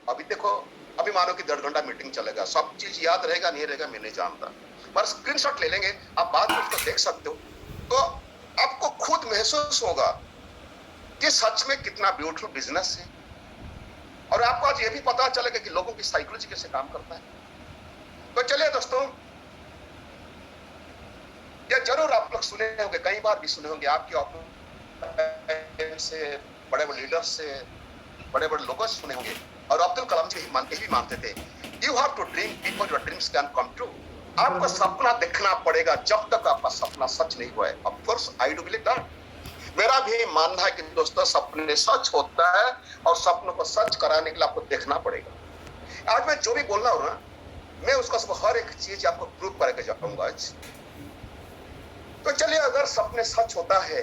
अभी देखो, अभी मानो कि 1.5 घंटा मीटिंग चलेगा, सब चीज याद रहेगा नहीं रहेगा मैं नहीं जानता, पर स्क्रीनशॉट ले लेंगे, आप बाद में उसको देख सकते हो, तो आपको खुद महसूस होगा कि सच में कितना ब्यूटीफुल बिजनेस है। और आपको आज ये भी पता चलेगा कि लोगों की साइकोलॉजी कैसे काम करता है। तो चलिए दोस्तों, ये जरूर आप लोग सुने होंगे, कई बार भी सुने होंगे, आपके ऑफिस से, बड़े बड़े लीडर से, बड़े बड़े लोगों से सुने होंगे, और अब्दुल कलाम जी भी मानते थे, you have to dream before your dreams can come true. आपको सपना देखना पड़ेगा जब तक आपका सपना सच नहीं हुआ है। Of course I do believe that. मेरा भी मानना है कि दोस्तों सपने सच होता है, और सपनों को सच कराने के लिए आपको देखना पड़ेगा। आज मैं जो भी बोल रहा हूं ना, मैं उसका सब हर एक चीज आपको प्रूव करके जाऊंगा आज। तो चलिए, अगर सपने सच होता है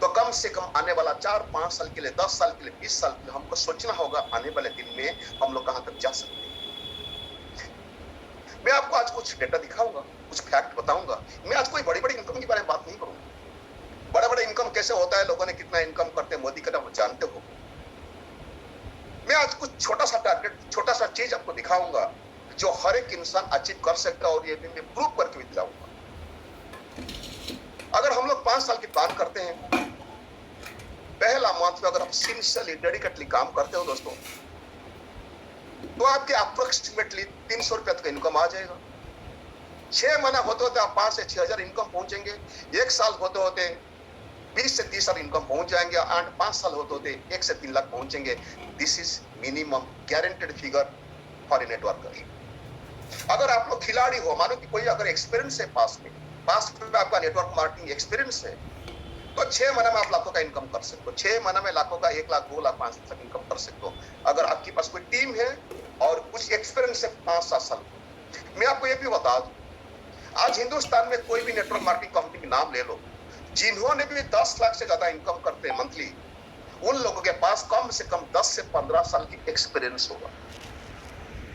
तो कम से कम आने वाला 4-5 साल के लिए, 10 साल के लिए, 20 साल के लिए हमको सोचना होगा आने वाले दिन में हम लोग कहां तक जा सकते हैं। मैं आपको आज कुछ डेटा दिखाऊंगा, कुछ फैक्ट बताऊंगा। मैं आज कोई बड़ी बड़ी इनकम के बारे में बात नहीं करूंगा। बड़ा बड़ा इनकम कैसे होता है, लोगों ने कितना इनकम करते हैं, मोदी का नाम जानते हो। मैं आज कुछ छोटा सा टारगेट, छोटा सा चीज आपको दिखाऊंगा जो हर एक इंसान अचीव कर सकता है, और ये भी मैं प्रूव करके भी दिखाऊंगा। अगर हम लोग 5 साल की प्लान करते हैं, पहला मंथ में अगर आप सिंसियरली डेडिकेटली काम करते हो दोस्तों, तो आपके अप्रोक्सीमेटली 300 रुपए तक इनकम आ जाएगा। 6 महीना होते होते आप 5 से 6 हजार इनकम पहुंचेंगे। 1 साल होते होते 20 से 30 हजार इनकम पहुंच जाएंगे, एंड 5 साल होते होते 1 से 3 लाख पहुंचेंगे। This is minimum guaranteed figure for a networker. अगर आप लोग खिलाड़ी हो, मानो कि कोई अगर एक्सपीरियंस है पास में आपका नेटवर्क मार्केटिंग एक्सपीरियंस है, तो 6 महीने में आप लाखों का इनकम कर सकते हो। 6 महीने में लाखों का 1 लाख, 2 लाख, 5 लाख इनकम कर सकते हो, अगर आपके पास कोई टीम है और कुछ एक्सपीरियंस है 5-7 साल। मैं आपको ये भी बता दूं, आज हिंदुस्तान में कोई भी नेटवर्क मार्केटिंग कंपनी का नाम ले लो, जिन्होंने भी 10 लाख से ज्यादा इनकम करते हैं मंथली, उन लोगों के पास कम से कम 10 से 15 साल की एक्सपीरियंस होगा।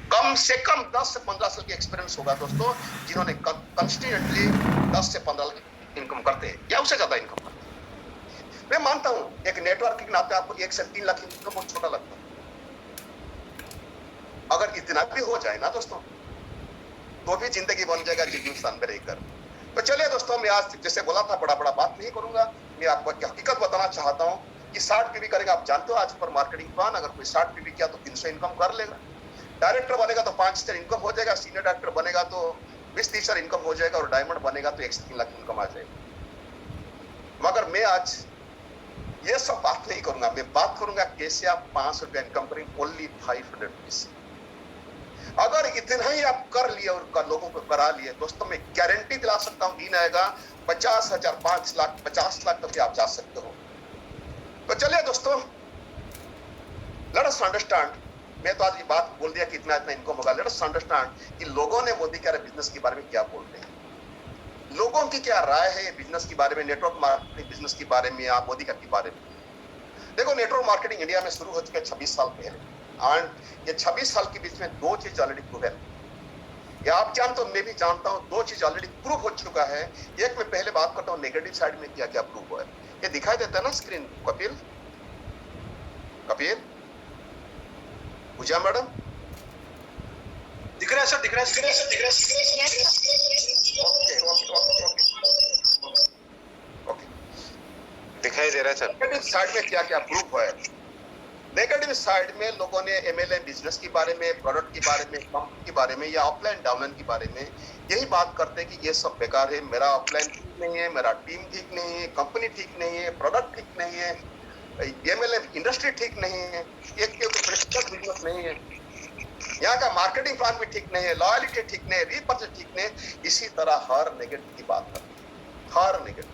कम से कम 10 से 15 साल की एक्सपीरियंस होगा दोस्तों, जिन्होंने कंस्टिन्यूअसली 10 से 15 लाख इनकम करते हैं या उससे ज्यादा इनकम करते हैं। मैं मानता हूं एक नेटवर्क के नाते आपको 1 से 3 लाख इनकम बहुत छोटा लगता है। अगर इतना भी हो जाए ना दोस्तों, तो भी जिंदगी बन जाएगा हिंदुस्तान में रहकर। तो चलिए दोस्तों, मैं आज जैसे बोला था बड़ा बड़ा बात नहीं करूंगा, मैं आपको हकीकत बताना चाहता हूं कि 60 पीवी करेगा। आप जानते हो आज पर मार्केटिंग प्लान, अगर कोई 60 पीवी किया तो 300 इनकम कर लेगा। डायरेक्टर बनेगा तो 5 हजार इनकम हो जाएगा, सीनियर डायरेक्टर बनेगा तो 20-30 हजार इनकम हो जाएगा, और डायमंड बनेगा तो 1 से 3 लाख इनकम आ जाएगा। मगर मैं आज ये सब बात नहीं करूंगा, मैं बात करूंगा कैसे आप 500 रुपया इनकम करेंगे, ओनली 500 रुपीज। अगर इतना ही आप कर लिए और लोगों को करा लिए दोस्तों, मैं गारंटी दिला सकता हूं, दिन आएगा 50,000, 5 लाख, 50 लाख तक आप जा सकते हो। तो चलिए दोस्तों, लेट अस अंडरस्टैंड। मैं तो आज ये बात बोल दिया कि इतना इतना इनकम होगा। लेट अस अंडरस्टैंड कि लोगों ने मोदी के बिजनेस के बारे में क्या बोलते हैं, लोगों की क्या राय है बिजनेस के बारे में, नेटवर्क मार्केटिंग बिजनेस के बारे में या मोदी के बारे में। देखो, नेटवर्क मार्केटिंग इंडिया में शुरू हो चुके 26 साल पहले, एंड ये 26 साल के बीच में 2 चीज ऑलरेडी प्रूव है। या आप जानते हो, मैं भी जानता हूं, 2 चीज ऑलरेडी प्रूव हो चुका है। एक में पहले बात करता हूं नेगेटिव साइड में क्या क्या प्रूव हुआ है। ये दिखाई देता है ना स्क्रीन, कपिल पूजा मैडम, दिख रहा है सर, दिख रहा है। ओके, दिखाई दे रहा है सर। नेगेटिव साइड में क्या क्या प्रूव हुआ है। नेगेटिव साइड में लोगों ने एमएलए बिजनेस के बारे में, प्रोडक्ट के बारे में, कंपनी के बारे में, या ऑफलाइन डाउनलाइन के बारे में यही बात करते हैं कि ये सब बेकार है, मेरा ऑफलाइन ठीक नहीं है, मेरा टीम ठीक नहीं है, कंपनी ठीक नहीं है, प्रोडक्ट ठीक नहीं है, एमएलए इंडस्ट्री ठीक नहीं है, एक बिजनेस नहीं है, यहाँ का मार्केटिंग प्लान भी ठीक नहीं है, लॉयल्टी ठीक नहीं है, रीपर्चेज ठीक नहीं है। इसी तरह हर नेगेटिव की बात करते हैं, हर नेगेटिव,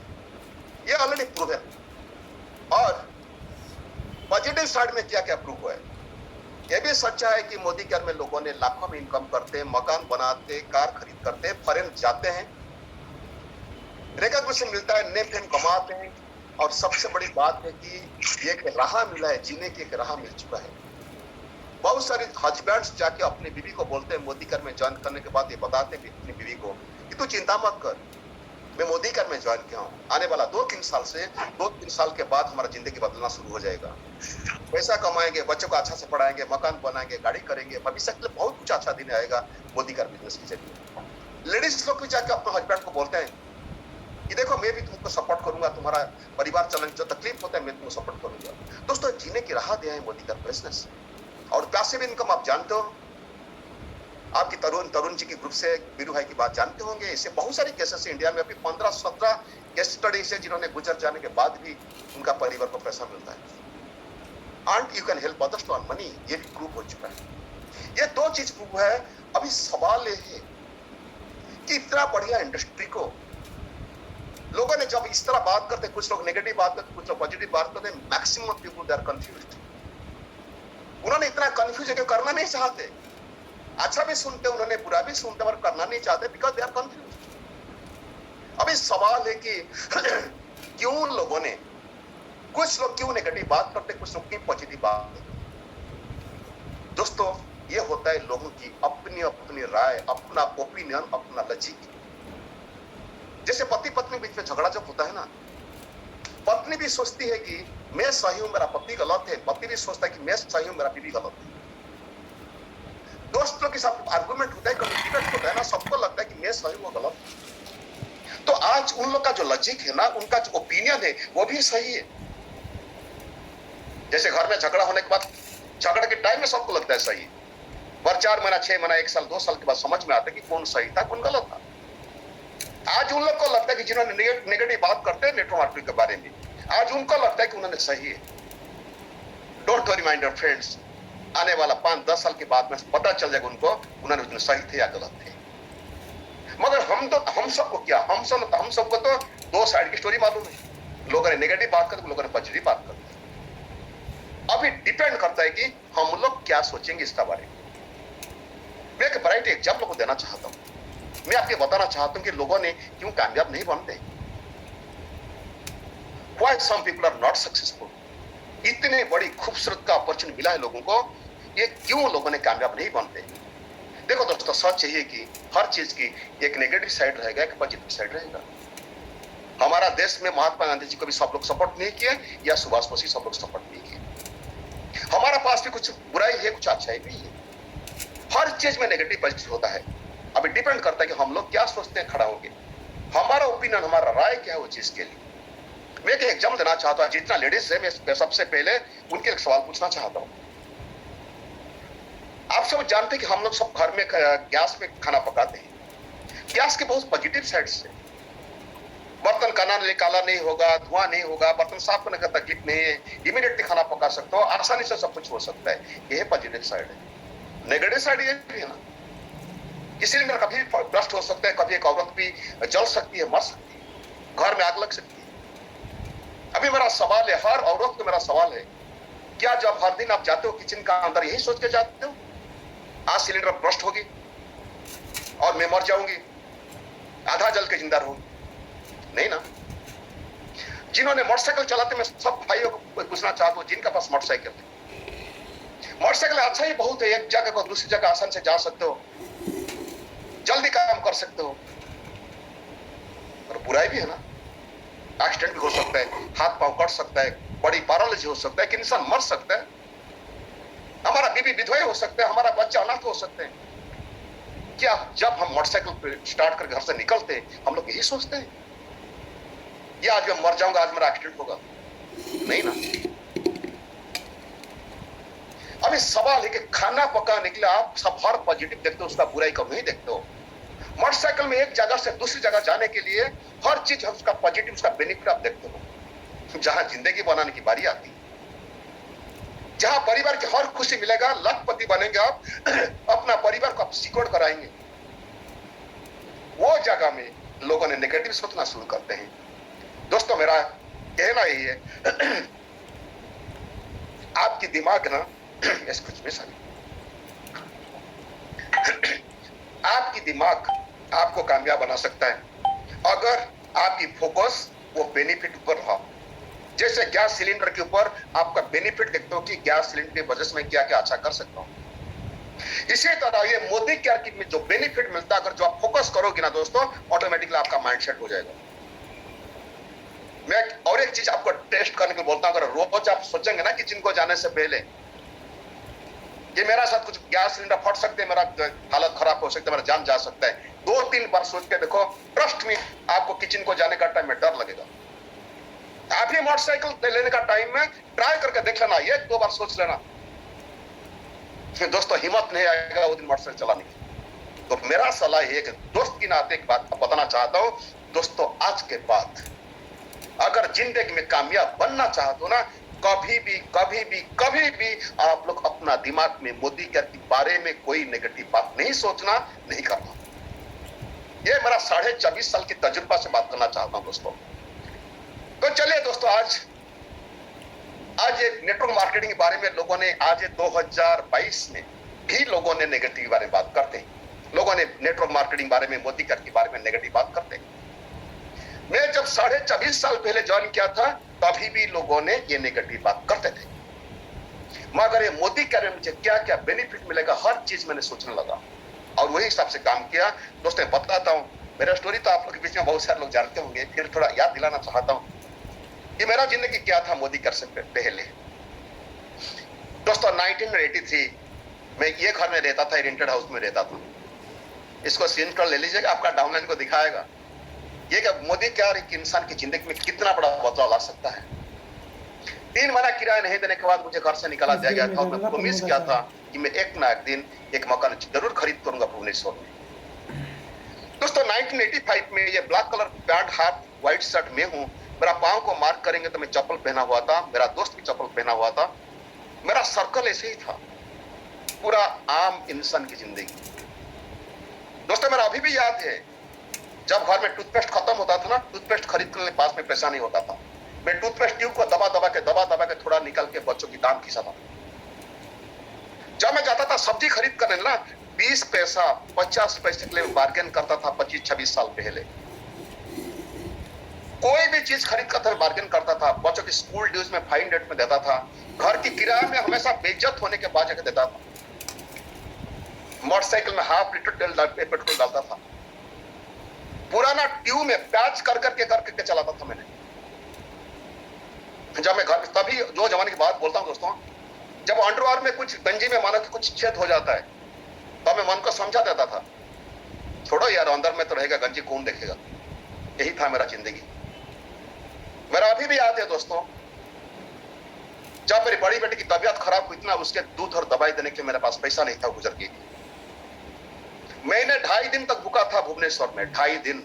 ये ऑलरेडी प्रूव है। और पॉजिटिव साइड में क्या क्या प्रूव हुआ है, यह भी सच्चा है कि मोदी केयर में लोगों ने लाखों में इनकम करते हैं, मकान बनाते, कार खरीद करते हैं, फॉरेन जाते हैं, रिकॉग्निशन मिलता है, नेम फेम कमाते हैं, और सबसे बड़ी बात है कि एक राह मिला है, जीने की एक राह मिल चुका है। बहुत सारे हस्बैंड्स जाके अपनी बीवी को बोलते हैं, मोदी केयर में ज्वाइन करने के बाद ये बताते हैं अपनी बीवी को कि तू चिंता मत कर, मैं मोदी कर में ज्वाइन किया हूँ। आने वाला 2-3 साल से 2-3 साल के बाद हमारा जिंदगी बदलना शुरू हो जाएगा। पैसा कमाएंगे, बच्चों को अच्छा से पढ़ाएंगे, मकान बनाएंगे, गाड़ी करेंगे, भविष्य के लिए बहुत कुछ अच्छा दिन आएगा मोदी कर बिजनेस के जरिए। लेडीज लोग भी जाके अपने हस्बैंड को बोलते हैं कि देखो मैं भी तुमको सपोर्ट करूंगा, तुम्हारा परिवार चलने जो तकलीफ होता है मैं तुमको सपोर्ट करूंगा। दोस्तों जीने की राह दिया है मोदी का बिजनेस। और पैसिव इनकम आप जानते हो, आपकी तरुण जी की ग्रुप से वीरू भाई की बात जानते होंगे। इससे बहुत सारे केसेस इंडिया में अभी 15-17 केस स्टडी से जिन्होंने गुजर जाने के बाद भी उनका परिवार को पैसा मिलता है। And you can help others to earn money, ये भी प्रूव हो चुका है। ये 2 चीज प्रूव है। अभी सवाल ये है कि इतना बढ़िया इंडस्ट्री को लोगों ने जब इस तरह बात करते, कुछ लोग नेगेटिव बात करते, कुछ लोग पॉजिटिव बात करते, maximum people they are confused. उन्होंने इतना कंफ्यूज है कि करना नहीं चाहते, अच्छा भी सुनते उन्होंने, बुरा भी सुनते और करना नहीं चाहते बिकॉज दे आर कंफ्यूज। अभी सवाल है कि क्यों लोगों ने, कुछ लोग क्यों नेगेटिव बात करते, कुछ लोग क्यों पॉजिटिव बात करते। दोस्तों ये होता है लोगों की अपनी अपनी राय, अपना ओपिनियन, अपना लॉजिक। जैसे पति पत्नी बीच में झगड़ा जब होता है ना, पत्नी भी सोचती है कि मैं सही हूं, मेरा पति गलत है, पति भी सोचता है कि मैं सही हूं, मेरा बीवी गलत है। दोस्तों के साथ आर्गुमेंट होता है, कभी डिबेट होता है ना, सबको लगता है कि मैं सही हूं, वो गलत है। तो आज उन लोग का जो लॉजिक है ना, उनका जो ओपिनियन है वो भी सही है। जैसे घर में झगड़ा होने के बाद, झगड़े के टाइम में सबको लगता है सही है, पर 4 महीना, 6 महीना, 1 साल, 2 साल के बाद समझ में आता है कि कौन सही था, कौन गलत था। आज उन लोग को लगता है कि जिन्होंने नेगेटिव बात करते हैं नेटवर्क मार्केटिंग के बारे में, आज उनको लगता है कि उन्होंने सही है। Don't worry my dear friends, आने वाला 5-10 साल के बाद में पता चल जाएगा उनको उन्होंने सही थे या गलत थे। मगर हम सबको क्या, हम सबको तो 2 साइड की स्टोरी मालूम है। लोगों ने नेगेटिव बात करते, लोगों ने पॉजिटिव बात करते। अभी डिपेंड करता है कि हम लोग क्या सोचेंगे इसका बारे में। मैं एक ब्राइट एग्जाम्पल को देना चाहता हूं। मैं आपको बताना चाहता हूं कि लोगों ने क्यों कामयाब नहीं बनते, why some people are not successful। इतने बड़ी खूबसूरत का अपॉर्चुनिटी मिला है लोगों को, ये क्यों लोगों ने कामयाब नहीं बनते। देखो दोस्तों, सच यही है कि हर चीज की एक नेगेटिव साइड रहेगा, एक पॉजिटिव साइड रहेगा। हमारा देश में महात्मा गांधी जी को भी सब लोग सपोर्ट नहीं किए, या सुभाष बोस सब लोग सपोर्ट नहीं किए। हमारा पास भी कुछ बुराई है, कुछ अच्छाई भी है। हर चीज में नेगेटिव पॉजिटिव होता है। अभी डिपेंड करता है कि हम लोग क्या सोचते हैं, खड़ा होंगे, हमारा ओपिनियन, हमारा राय क्या है वो चीज के लिए। मैं एक एग्जाम्पल देना चाहता हूं। जितना लेडीज है, मैं सबसे पहले उनके एक सवाल पूछना चाहता हूं। आप सब जानते हैं कि हम लोग सब घर में गैस पे खाना पकाते हैं। गैस के बहुत पॉजिटिव साइड्स है। बर्तन काला नहीं होगा, धुआं नहीं होगा, बर्तन साफ करने का तकलीफ नहीं है, इमीडिएटली खाना पका सकते हो, आसानी से सब कुछ हो सकता है। यह पॉजिटिव साइड है। नेगेटिव साइड ये भी है ना, सिलेंडर कभी ब्लास्ट हो सकता है, कभी एक औरत भी जल सकती है, मर सकती है, घर में आग लग सकती है। अभी मेरा सवाल है, हर औरत को मेरा सवाल है, क्या जब हर दिन आप जाते हो किचन का अंदर यही सोच के जाते हो आज सिलेंडर ब्लास्ट होगी और मैं मर जाऊंगी, आधा जल के जिंदा रहूंगी? नहीं ना। जिन्होंने मोटरसाइकिल चलाते, मैं सब भाइयों को पूछना चाहता हूं जिनका पास मोटरसाइकिल है, मोटरसाइकिल अच्छा ही बहुत है, एक जगह को दूसरी जगह आसान से जा सकते हो, जल्दी काम कर सकते हो, और बुराई भी है ना, एक्सीडेंट भी हो सकता है, हाथ पांव कट सकता है, बड़ी पैरालिसिस हो सकता है, कि इंसान मर सकता है, हमारा बीवी विधवा हो सकता है, हमारा बच्चा अनाथ हो सकते हैं। क्या जब हम मोटरसाइकिल पे स्टार्ट करके घर से निकलते हैं हम लोग यही सोचते हैं, या आज मैं मर जाऊंगा, आज मेरा एक्सीडेंट होगा? नहीं ना। अभी सवाल है कि खाना पकाने के लिए आप सब हर पॉजिटिव देखते हो, उसका बुराई कब नहीं देखते हो। मोटरसाइकिल में एक जगह से दूसरी जगह जाने के लिए हर चीज उसका पॉजिटिव, उसका बेनिफिट आप देखते हो। जहां जिंदगी बनाने की बारी आती है, जहां परिवार की हर खुशी मिलेगा, लखपति बनेंगे आप, अपना परिवार को आप सिक्योर कराएंगे, वो जगह में लोगों ने नेगेटिव सोचना शुरू करते हैं। दोस्तों मेरा कहना यही है, आपकी दिमाग ना आपकी दिमाग आपको कामयाब बना सकता है अगर आपकी फोकस वो बेनिफिट ऊपर रहा। जैसे गैस सिलेंडर के ऊपर आपका बेनिफिट देखते हो कि गैस सिलेंडर की वजह से मैं क्या क्या अच्छा कर सकता हूं। इसी तरह ये मोदी केयर किट में जो बेनिफिट मिलता है, अगर जो आप फोकस करोगे ना दोस्तों, ऑटोमेटिकली आपका माइंडसेट हो जाएगा। मैं और एक चीज आपको टेस्ट करने के लिए बोलता हूं, अगर रोज आप सोचेंगे ना किचन को जाने से पहले कि मेरा साथ कुछ गैस सिलेंडर फट सकते हैं, मेरा हालत खराब हो सकता है, मेरा जान जा सकता है, 2-3 बार सोच के देखो, ट्रस्ट में आपको किचन को जाने का टाइम में डर लगेगा। आप ही मोटरसाइकिल लेने का टाइम में ट्राई करके देख लेना, 1-2 बार सोच लेना, दोस्तों हिम्मत नहीं आएगा वो दिन मोटरसाइकिल चलाने की। तो मेरा सलाह है कि दोस्त की नाते एक बात बताना चाहता हूं, दोस्तों आज के बाद अगर जिंदगी में कामयाब बनना चाहते हो ना, कभी भी आप लोग अपना दिमाग में मोदी के बारे में कोई नेगेटिव बात नहीं सोचना, नहीं करना। ये मेरा 24.5 साल की तजुर्बा से बात करना चाहता हूं दोस्तों। तो चलिए दोस्तों, आज ये नेटवर्क मार्केटिंग के बारे में लोगों ने, आज 2022 में भी लोगों ने नेगेटिव के बारे में बात करते हैं, लोगों ने नेटवर्क मार्केटिंग बारे में, मोदी के बारे में नेगेटिव बात करते हैं। मैं जब 24.5 साल पहले ज्वाइन किया था तभी भी लोगों ने ये नेगेटिव बात करते थे, मगर ये मोदी के बारे में मुझे क्या क्या बेनिफिट मिलेगा, हर चीज मैंने सोचने लगा और वही हिसाब से काम किया। दोस्तों बताता हूँ, मेरा स्टोरी तो आप लोग के बीच में बहुत सारे लोग जानते होंगे, फिर थोड़ा याद दिलाना चाहता हूँ कि मेरा जिंदगी क्या था मोदी कर से पहले। दोस्तों 1983 में ये घर में रहता था, रेंटेड हाउस में रहता था। इसको स्क्रीन ले लीजिएगा, आपका डाउनलाइन को दिखाएगा ये कि मोदी क्या एक इंसान की जिंदगी में कितना बड़ा बदलाव ला सकता है। 3 महीना किराया नहीं देने के बाद मुझे घर से निकाला दिया गया था और मैं प्रॉमिस किया था कि मैं एक ना एक दिन एक मकान जरूर खरीद करूंगा भुवनेश्वर में। दोस्तों 1985 में ये black colour pant, half white shirt में हूं, मेरा पांव को मार्क करेंगे तो मैं चप्पल पहना हुआ था, मेरा दोस्त भी चप्पल पहना हुआ था, मेरा सर्कल ऐसे ही था, पूरा आम इंसान की जिंदगी। दोस्तों मेरा अभी भी याद है, जब घर में टूथपेस्ट खत्म होता था ना, टूथपेस्ट खरीद के पास में पैसा नहीं होता था, मैं टूथपेस्ट ट्यूब को दबा दबा के थोड़ा निकल के बच्चों की दाम खिंचाता था। जब मैं जाता था सब्जी खरीद करने ना, 20 पैसा 50 पैसे के लिए बार्गेन करता था 25-26 साल पहले। कोई भी चीज खरीद कर बार्गेन करता था, बच्चों की स्कूल ड्यूज में फाइन डेट में देता था, घर की किराए में हमेशा बेइज्जत होने के बाद जाकर देता था, मोटरसाइकिल में हाफ लीटर पेट्रोल डालता था, पुराना ट्यूब में प्याज कर करके चलाता था मैंने। जब मैं घर, तभी जो जमाने की बात बोलता हूं दोस्तों, जब अंडरवेयर में कुछ गंजी में मानो कि कुछ छेद हो जाता है तब मैं मन को समझा देता था, छोड़ो यार अंदर में तो रहेगा, गंजी कौन देखेगा। यही था मेरा जिंदगी। मेरा अभी भी याद है दोस्तों, जब मेरी बड़ी बेटी की तबीयत खराब हुई ना, उसके दूध और दवाई देने के मेरे पास पैसा नहीं था, गुजर गई। मैंने 2.5 दिन तक भूखा था भुवनेश्वर में, 2.5 दिन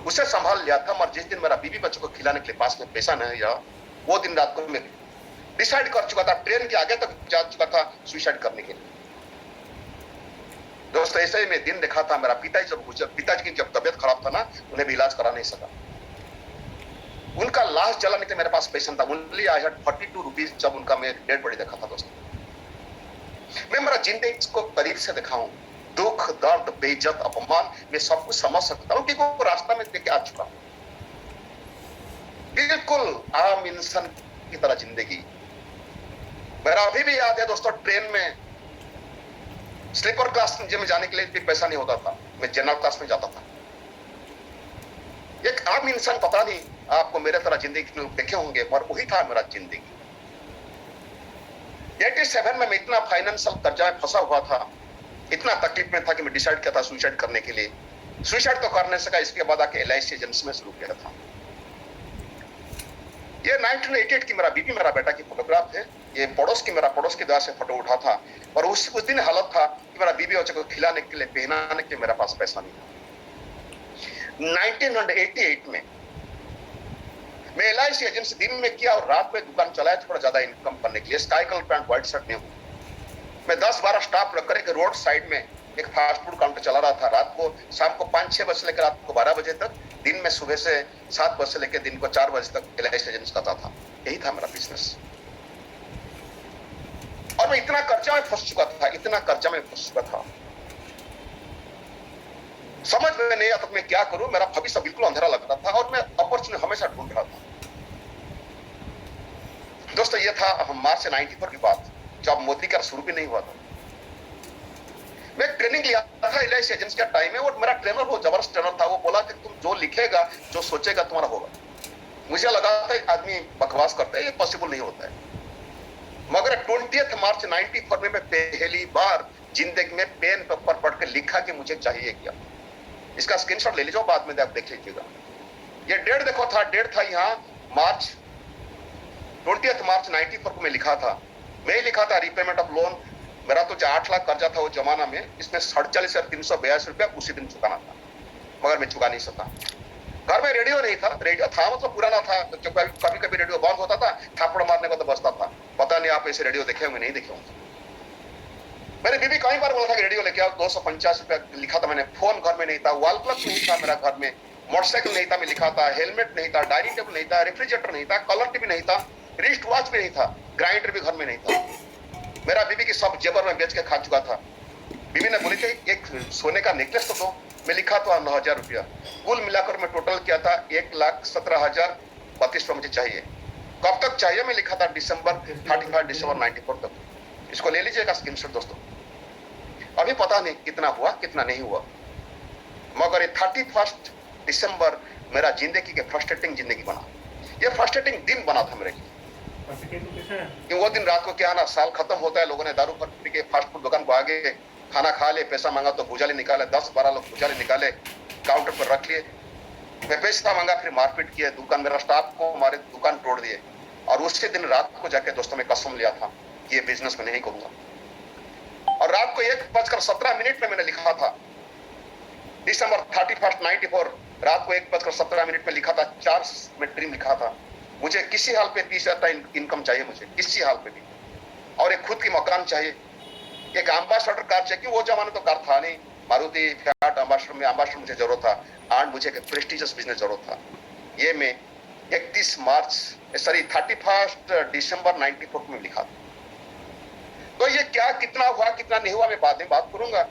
उसे संभाल लिया था। मगर जिस दिन मेरा बीवी बच्चों को खिलाने के लिए पास में पैसा नहीं रहा, वो दिन रात को मैं डिसाइड कर चुका था, ट्रेन के आगे तक जा चुका था सुसाइड करने के लिए। दोस्तों ऐसे ही मैं दिन देखा था, मेरा पिताजी की जब तबीयत खराब था ना, उन्हें भी इलाज करा नहीं सका, उनका लाश जलाने के मेरे पास पैसा था, ओनली आई हैड 42 रुपीज। जब उनका मैं डेड बॉडी देखा था दोस्तों, मैं मेरा जिंदगी को करीब से देखा हूं, दुख दर्द बेइज्जत अपमान मैं सब कुछ समझ सकता हूं, क्योंकि वो रास्ता में देख के आ चुका। बिल्कुल आम इंसान की तरह जिंदगी। मेरा अभी भी याद है दोस्तों, ट्रेन में स्लीपर क्लास में जाने के लिए भी पैसा नहीं होता था, मैं जनरल क्लास में जाता था। एक आम इंसान, पता नहीं आपको मेरे तरह जिंदगी लोग देखे होंगे, पर वही था मेरा जिंदगी। 87 में मैं इतना फाइनेंशियल कर्जा में फंसा हुआ था, इतना तकलीफ में था कि मैं डिसाइड किया था सुसाइड करने के लिए। सुसाइड तो करने सका, इसके बाद आके LIC एजेंसी में शुरू किया था। ये 1988 की मेरा बीबी मेरा बेटा की फोटोग्राफ है, ये पड़ोस की द्वार से फोटो उठा था, और उस दिन हालत था कि मेरा बीबी बच्चे को खिलाने के लिए, पहनाने के लिए मेरा पास पैसा नहीं था। 1988 में मैं LIC एजेंसी दिन में किया और रात में दुकान चलाया थोड़ा ज्यादा इनकम करने के लिए। Sky colour pant white shirt में हूं मैं, 10-12 स्टाफ रख कर एक रोड साइड में एक फास्ट फूड काउंटर चला रहा था। रात को, शाम को 5-6 बजे से लेकर रात को 12 बजे तक, दिन में सुबह से 7 बजे से लेकर दिन को 4 बजे तक LIC एजेंसी करता था। यही था मेरा बिजनेस। और मैं इतना कर्जा में फंस चुका था, समझ में नहीं आता मैं क्या करूं। मेरा भविष्य बिल्कुल अंधेरा लगता था और मैं अपॉर्चुनिटी हमेशा ढूंढ रहा था। दोस्तों ये था मार्च 94 की बात, जब मोदी का शुरू भी नहीं हुआ था। मैं ट्रेनिंग लिया था एलआईसी एजेंसी का टाइम है, और मेरा ट्रेनर वो जबरदस्त ट्रेनर था। वो बोला कि तुम जो लिखेगा, जो सोचेगा, तुम्हारा होगा। मुझे लगा था आदमी बकवास करता है, ये पॉसिबल नहीं होता है। मगर 20 मार्च 94 में मैं पहली बार जिंदगी में पेन पेपर पढ़ के लिखा कि मुझे चाहिए क्या। इसका स्क्रीनशॉट ले लीजिए, बाद में आप देख लीजिएगा। ये डेट देखो था, डेट था यहाँ मार्च 20 मार्च 94 को मैं लिखा था। मैं ही लिखा था रिपेमेंट ऑफ लोन। मेरा तो जो 8 लाख कर्जा था वो जमाना में, इसमें 47,382 रुपया उसी दिन चुकाना था, मगर मैं चुका नहीं सका। घर में रेडियो नहीं था, रेडियो था मतलब पुराना था, जब कभी कभी रेडियो बंद होता था, थापड़ मारने को तो बजता था। पता नहीं आप ऐसे रेडियो देखे होंगे, नहीं देखे होंगे। मेरी बीबी कई बार बोला था कि रेडियो लेके आओ, 250 रुपया लिखा था मैंने। फोन घर में नहीं था, वॉल क्लॉक नहीं था मेरा घर में, मोटरसाइकिल नहीं था, मैं लिखा था, हेलमेट नहीं था, डाइनिंग टेबल नहीं था, रेफ्रिजरेटर नहीं था, कलर टीवी नहीं था, रिस्ट वॉच भी नहीं था, ग्राइंडर भी घर में नहीं था। मेरा बीबी की सब जेवर में बेच के खा चुका था। बीबी ने बोली थी एक सोने का नेकलेस तो दो, मैं लिखा था 9,000 रुपया। कुल मिलाकर मैं टोटल किया था 1,17,032 रुपया मुझे चाहिए। कब तक चाहिए मैं लिखा था दिसंबर 35 दिसंबर 94 तक। इसको ले लीजिएगा स्क्रीनशॉट दोस्तों। अभी पता नहीं कितना हुआ कितना नहीं हुआ, मगर 31 दिसंबर मेरा जिंदगी के फ्रस्ट्रेटिंग जिंदगी बना। ये फ्रस्ट्रेटिंग दिन बना था मेरे लिए। कि वो दिन रात को क्या ना, साल खत्म होता है, लोगों ने दारू पी के फास्ट फूड दुकान को आगे खाना खा ले, पैसा मांगा तो भुजाली निकाले, 10-12 लोग भुजाली निकाले, काउंटर पर रख लिए। मैं पैसा मांगा, फिर मारपीट किए, दुकान मेरा स्टाफ को हमारे दुकान तोड़ दिए। और उसी दिन रात को जाके दोस्तों में कसम लिया था कि ये बिजनेस में नहीं करूंगा। और रात को 1:17 में मैंने लिखा था दिसंबर 31 94, रात को 1:17 में लिखा था, 4 में ड्रीम लिखा था। मुझे किसी हाल पे 30,000 इनकम चाहिए, मुझे किसी हाल पे भी, और एक खुद की मकान चाहिए, एक एम्बेसडर कार चाहिए। वो जमाने तो कार था नहीं, मारुति फियाट एम्बेसडर मुझे जरूरत था, एंड मुझे एक प्रेस्टिजियस बिजनेस जरूरत था। ये मैं 31 दिसंबर 94 में लिखा था। तो ये क्या कितना हुआ कितना नहीं हुआ मैं बाद में बात करूंगा।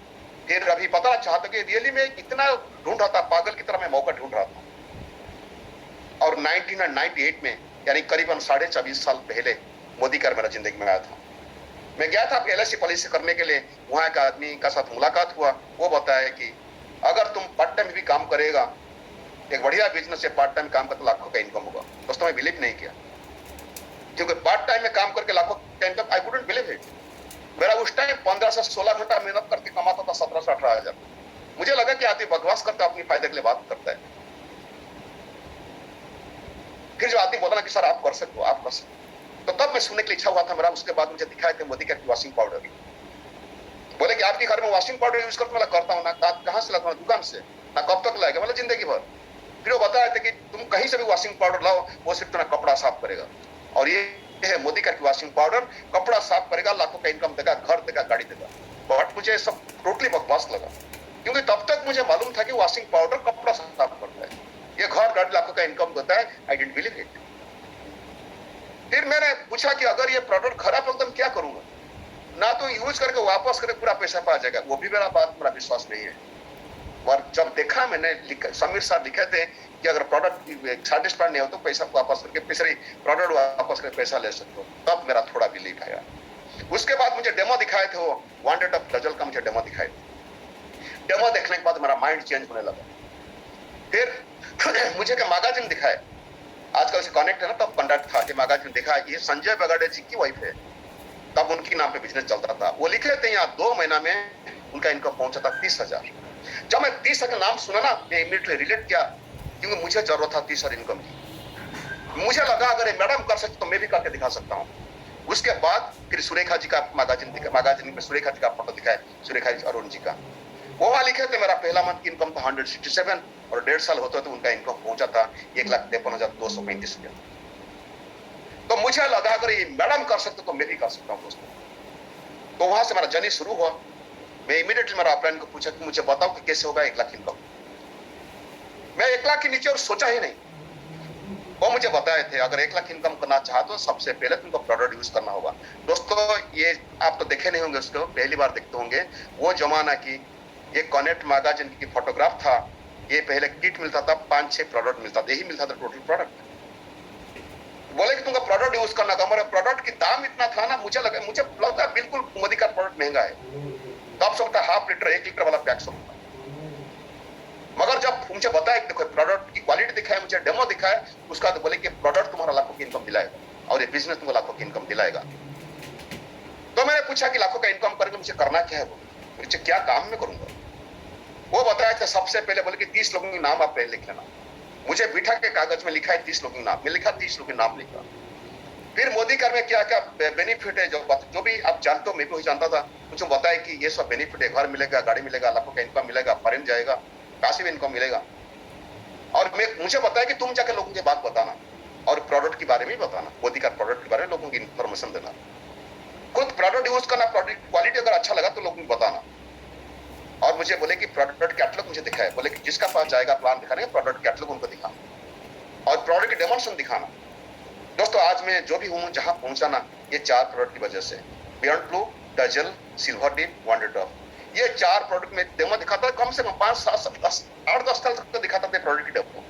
फिर अभी पता चाहता कि रियली में इतना ढूंढ रहा था, पागल की तरह मैं मौका ढूंढ रहा था। और 1998 में, यानी करीबन 24.5 साल पहले, मोदी का मेरा जिंदगी में आया था। मैं गया था एलआईसी पॉलिसी करने के लिए। वहां एक आदमी का साथ मुलाकात हुआ। वो बताया कि अगर तुम पार्ट टाइम भी काम करेगा, एक बढ़िया बिजनेस से पार्ट टाइम काम करके लाखों का इनकम होगा। दोस्तों मैं बिलीव नहीं किया, क्योंकि पार्ट टाइम में काम करके लाखों का income, I couldn't believe it. मेरा उस टाइम 15 से 16 घंटा मेहनत करके कमाता था 17 से 18,000। मुझे लगा कि आदमी बकवास करता है, अपनी फायदे के लिए बात करता है। फिर जो आदमी बोला ना कि सर आप कर सकते हो, आप कर सकते हो, तो तब मैं सुनने की इच्छा हुआ था मेरा। उसके बाद मुझे दिखाए थे मोदी का वॉशिंग पाउडर। बोले कि आपके घर में वॉशिंग पाउडर यूज करते, मैं करता हूँ ना। कहाँ से लाता हूँ? दुकान से। ना कब तक लाएगा? मतलब जिंदगी भर। फिर वो बता रहे थे कि तुम कहीं से भी वॉशिंग पाउडर लाओ, वो सिर्फ तुम्हारा कपड़ा साफ करेगा। और ये है मोदी का वॉशिंग पाउडर, कपड़ा साफ करेगा, लाखों का इनकम देगा, घर देगा, गाड़ी देगा। बट मुझे सब टोटली बकवास लगा, क्योंकि तब तक मुझे मालूम था कि वॉशिंग पाउडर कपड़ा साफ करता है, ये घर गाड़ी लाखों का इनकम देता है। I didn't believe it. फिर मैंने पूछा कि अगर ये प्रोडक्ट खराब हो तो मैं क्या करूंगा? ना तो यूज करके वापस करके पूरा पैसा पा जाएगा, वो भी मेरा विश्वास नहीं है। और जब देखा मैंने, समीर साहब लिखे थे कि अगर प्रोडक्ट सेटिस्फाइड नहीं हो तो पैसा वापस करके पिछले प्रोडक्ट वापस करके पैसा ले सकते हो, तब मेरा थोड़ा बिलीव आया। उसके बाद मुझे डेमो दिखाए थे, वो वांटेड ऑफ गजल का मुझे डेमो दिखाए थे। डेमो देखने के बाद मेरा माइंड चेंज होने लगा। फिर मुझे मैगजीन दिखाए, आजकल से कनेक्ट है ना, तब कंडक्ट था कि मैगजीन दिखा, ये संजय बगाड़े जी की वाइफ है, तब उनकी नाम पे बिजनेस चलता था। वो लिखे थे यहाँ 2 महीना में उनका इनकम पहुंचा था 30,000। जब मैं 30,000 नाम सुना ना, मैं इमीडिएटली रिलेट किया, क्योंकि मुझे जरूरत था 30,000 इनकम की। मुझे लगा अगर ये मैडम कर सकते तो मैं भी करके दिखा सकता हूँ। उसके बाद फिर सुरेखा जी का मैगजीन में सुरेखा जी का फोटो दिखाए, सुरेखा जी अरुण जी का। वो वहां लिखे थे मेरा पहला मंथ की इनकम था 167, और 1.5 साल होते तो उनका इनकम पहुंचा था 1,53,235 रुपया। तो मुझे लगा अगर ये मैडम कर सकते तो मैं भी कर सकता हूँ दोस्तों। तो वहां से मेरा जर्नी शुरू हुआ। मैं इमीडिएटली मेरा अपलाइन को पूछा कि मुझे बताओ कि कैसे होगा 1 लाख इनकम। मैं 1 लाख के नीचे और सोचा ही नहीं। वो मुझे बताए थे अगर 1 लाख इनकम करना चाहते तो सबसे पहले तुमको प्रोडक्ट यूज करना होगा। दोस्तों ये आप तो देखे नहीं होंगे, उसको पहली बार देखते होंगे। वो जमाना की ये कनेक्ट मैगजीन की फोटोग्राफ था। ये पहले किट मिलता था, 5-6 प्रोडक्ट मिलता था, यही मिलता था टोटल प्रोडक्ट। बोले कि तुमको प्रोडक्ट यूज करना था। हमारे प्रोडक्ट की दाम इतना था ना, मुझे लगा बिल्कुल मोदी का प्रोडक्ट महंगा है। तब सकता है हाफ लीटर 1 लीटर वाला पैक सकता है। मगर जब मुझे बताया कि देखो प्रोडक्ट की क्वालिटी दिखाया, मुझे डेमो दिखाया, उसका तो बोले कि प्रोडक्ट तुम्हारा लाखों की इनकम दिलाएगा और ये बिजनेस तुमको लाखों की इनकम दिलाएगा। तो मैंने पूछा कि लाखों का इनकम करके मुझे करना क्या है, मुझे क्या काम में करूंगा। वो बताया था सबसे पहले बोले कि 30 लोगों के नाम आप पहले लिख लेना। मुझे बिठा के कागज में लिखा है 30 लोगों के नाम, मैं लिखा 30 लोगों के नाम लिखा। फिर मोदी कर में क्या क्या बेनिफिट है जो भी आप जानते हो, मैं भी जानता था। मुझे बताया कि ये सब बेनिफिट है, घर मिलेगा, गाड़ी मिलेगा, लाखों का इनकम मिलेगा, फॉरेन जाएगा, पैसिव इनकम मिलेगा। और मुझे बताया कि तुम जाकर लोगों की बात बताना और प्रोडक्ट के बारे में बताना, मोदी का प्रोडक्ट के बारे में लोगों की इन्फॉर्मेशन देना, खुद प्रोडक्ट यूज करना, प्रोडक्ट क्वालिटी अगर अच्छा लगा तो लोगों को बताना। और मुझे बोले कि प्रोडक्ट कैटलॉग मुझे दिखाए, बोले कि जिसका पास जाएगा प्लान दिखाने, प्रोडक्ट कैटलॉग उनको दिखाना और प्रोडक्ट की डेमोन्स्ट्रेशन दिखाना। दोस्तों आज मैं जो भी हूँ, जहां पहुंचा ना, ये 4 प्रोडक्ट की वजह से, beyond blue, dazzle, silver tip, wonder drop, ये 4 प्रोडक्ट में डेमो दिखाता है। कम से कम 5, 7, 8-10 साल तक दिखाता था प्रोडक्ट की डेमो,